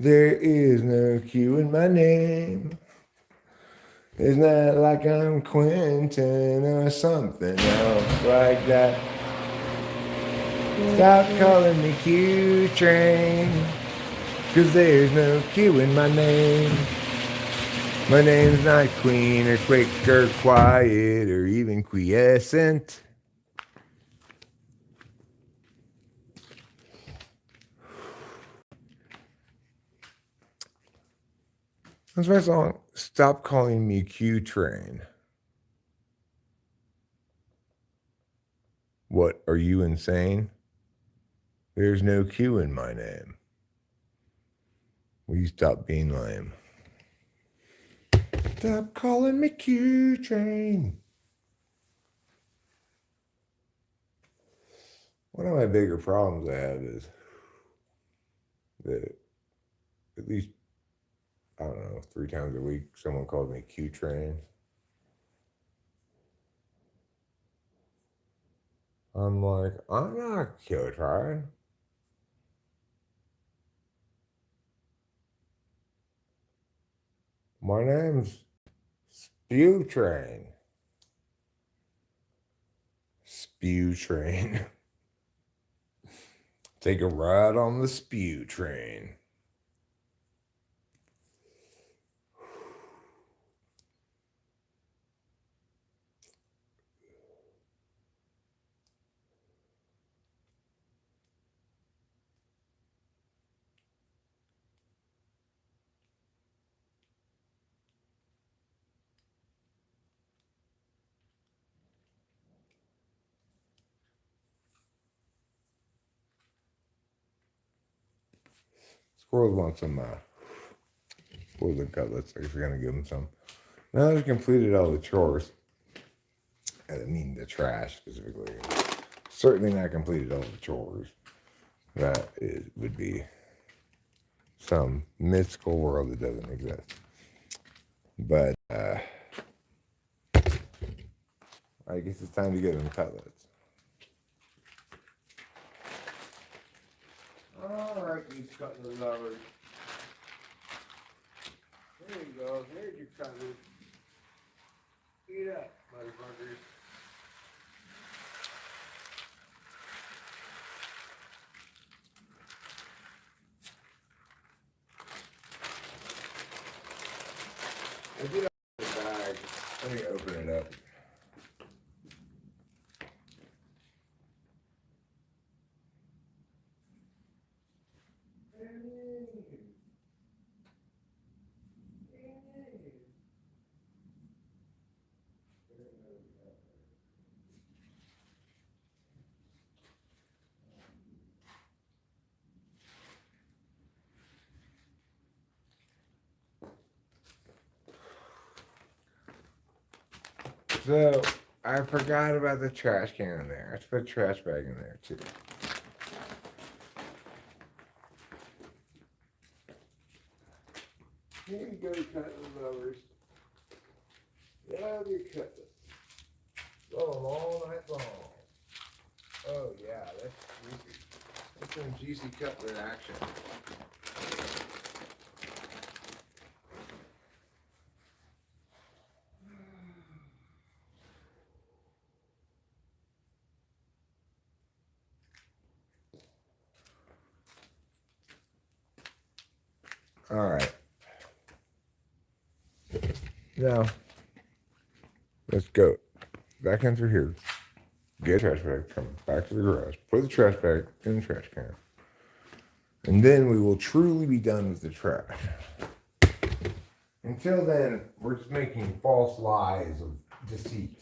There is no Q in my name. It's not like I'm Quentin or something else like that. Stop calling me Q Train, 'cause there's no Q in my name. My name's not Queen or Quick or Quiet or even Quiescent. That's my song. Stop calling me Q Train. What, are you insane? There's no Q in my name. Will you stop being lame? Stop calling me Q Train. One of my bigger problems I have is that at least, I don't know, 3 times a week, someone calls me Q Train. I'm like, I'm not Q Train. My name's Spew Train. Spew Train. Take a ride on the Spew Train. Squirrels want some squirrels and cutlets. I guess we're gonna give them some. Now that I've completed all the chores, I mean the trash specifically. Certainly not completed all the chores. That would be some mystical world that doesn't exist. But I guess it's time to get them cutlets. All right, you cutlet lovers. There you go. Here's your cutlet. Eat up, motherfuckers. I did open the bag. Let me open it up. So I forgot about the trash can in there. I should put a trash bag in there too. Here you go, cutlet lovers. Yeah, your cutlet. Roll them all night long. Oh yeah, that's juicy. That's some juicy cutlet action. All right. Now, let's go back in through here. Get a trash bag, come back to the garage, put the trash bag in the trash can. And then we will truly be done with the trash. Until then, we're just making false lies of deceit.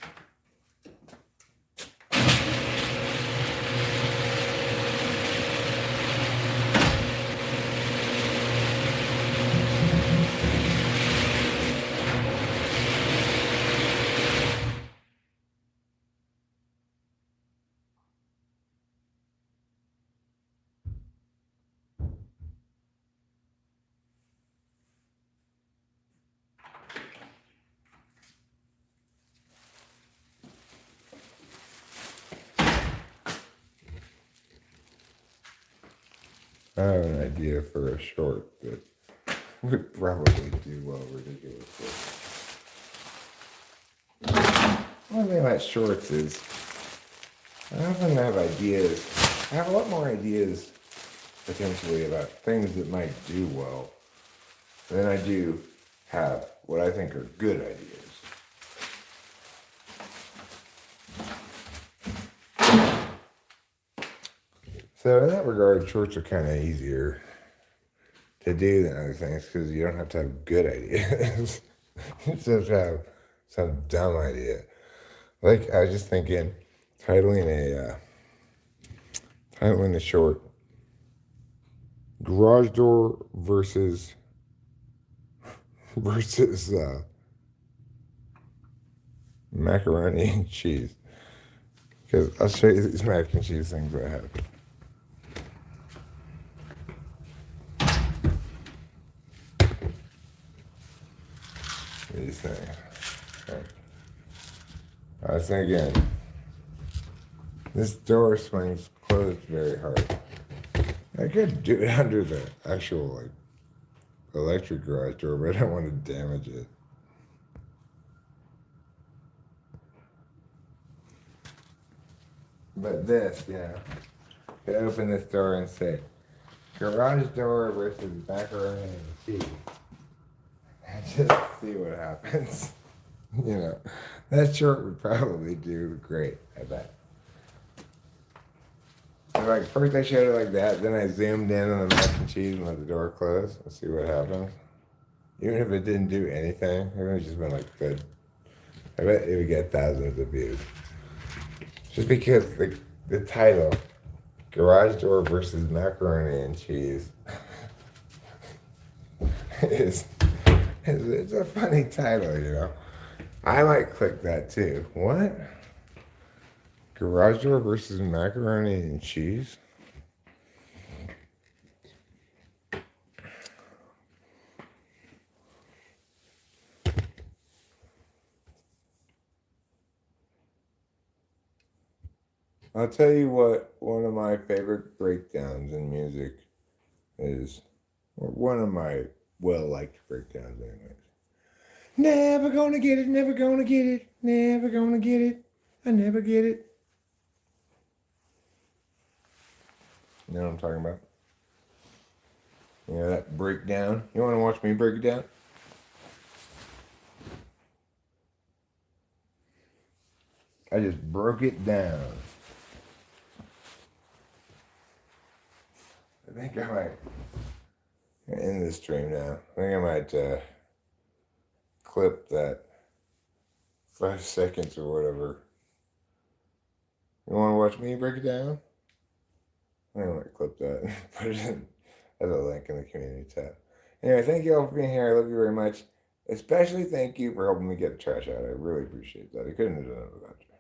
I have an idea for a short that would probably do well ridiculously. One thing about shorts is I often have ideas. I have a lot more ideas potentially about things that might do well than I do have what I think are good ideas. So in that regard, shorts are kind of easier to do than other things because you don't have to have good ideas. You just have some dumb idea. Like I was just thinking, titling a short garage door versus macaroni and cheese. Because I'll show you these mac and cheese things I have. These things. Okay. I was thinking, this door swings closed very hard. I could do it under the actual like electric garage door, but I don't want to damage it. But this, could open this door and say, garage door versus macaroni and cheese. And just see what happens. That short would probably do great, I bet. And like first I showed it like that, then I zoomed in on the mac and cheese and let the door close and see what happens. Even if it didn't do anything, it would have just been like good. I bet it would get thousands of views. Just because the title, Garage Door versus Macaroni and Cheese, it's a funny title, I might click that too. What? Garage Door versus Macaroni and Cheese? I'll tell you what one of my favorite breakdowns in music is, or one of my well-liked breakdowns anyways. Never gonna get it, never gonna get it, never gonna get it, I never get it. You know what I'm talking about? That breakdown? You wanna watch me break it down? I just broke it down. I think I might end this stream now. I think I might clip that 5 seconds or whatever. You want to watch me break it down? I think I might clip that and put it in as a link in the community tab. Anyway, thank you all for being here. I love you very much. Especially thank you for helping me get the trash out. I really appreciate that. I couldn't have done it without you.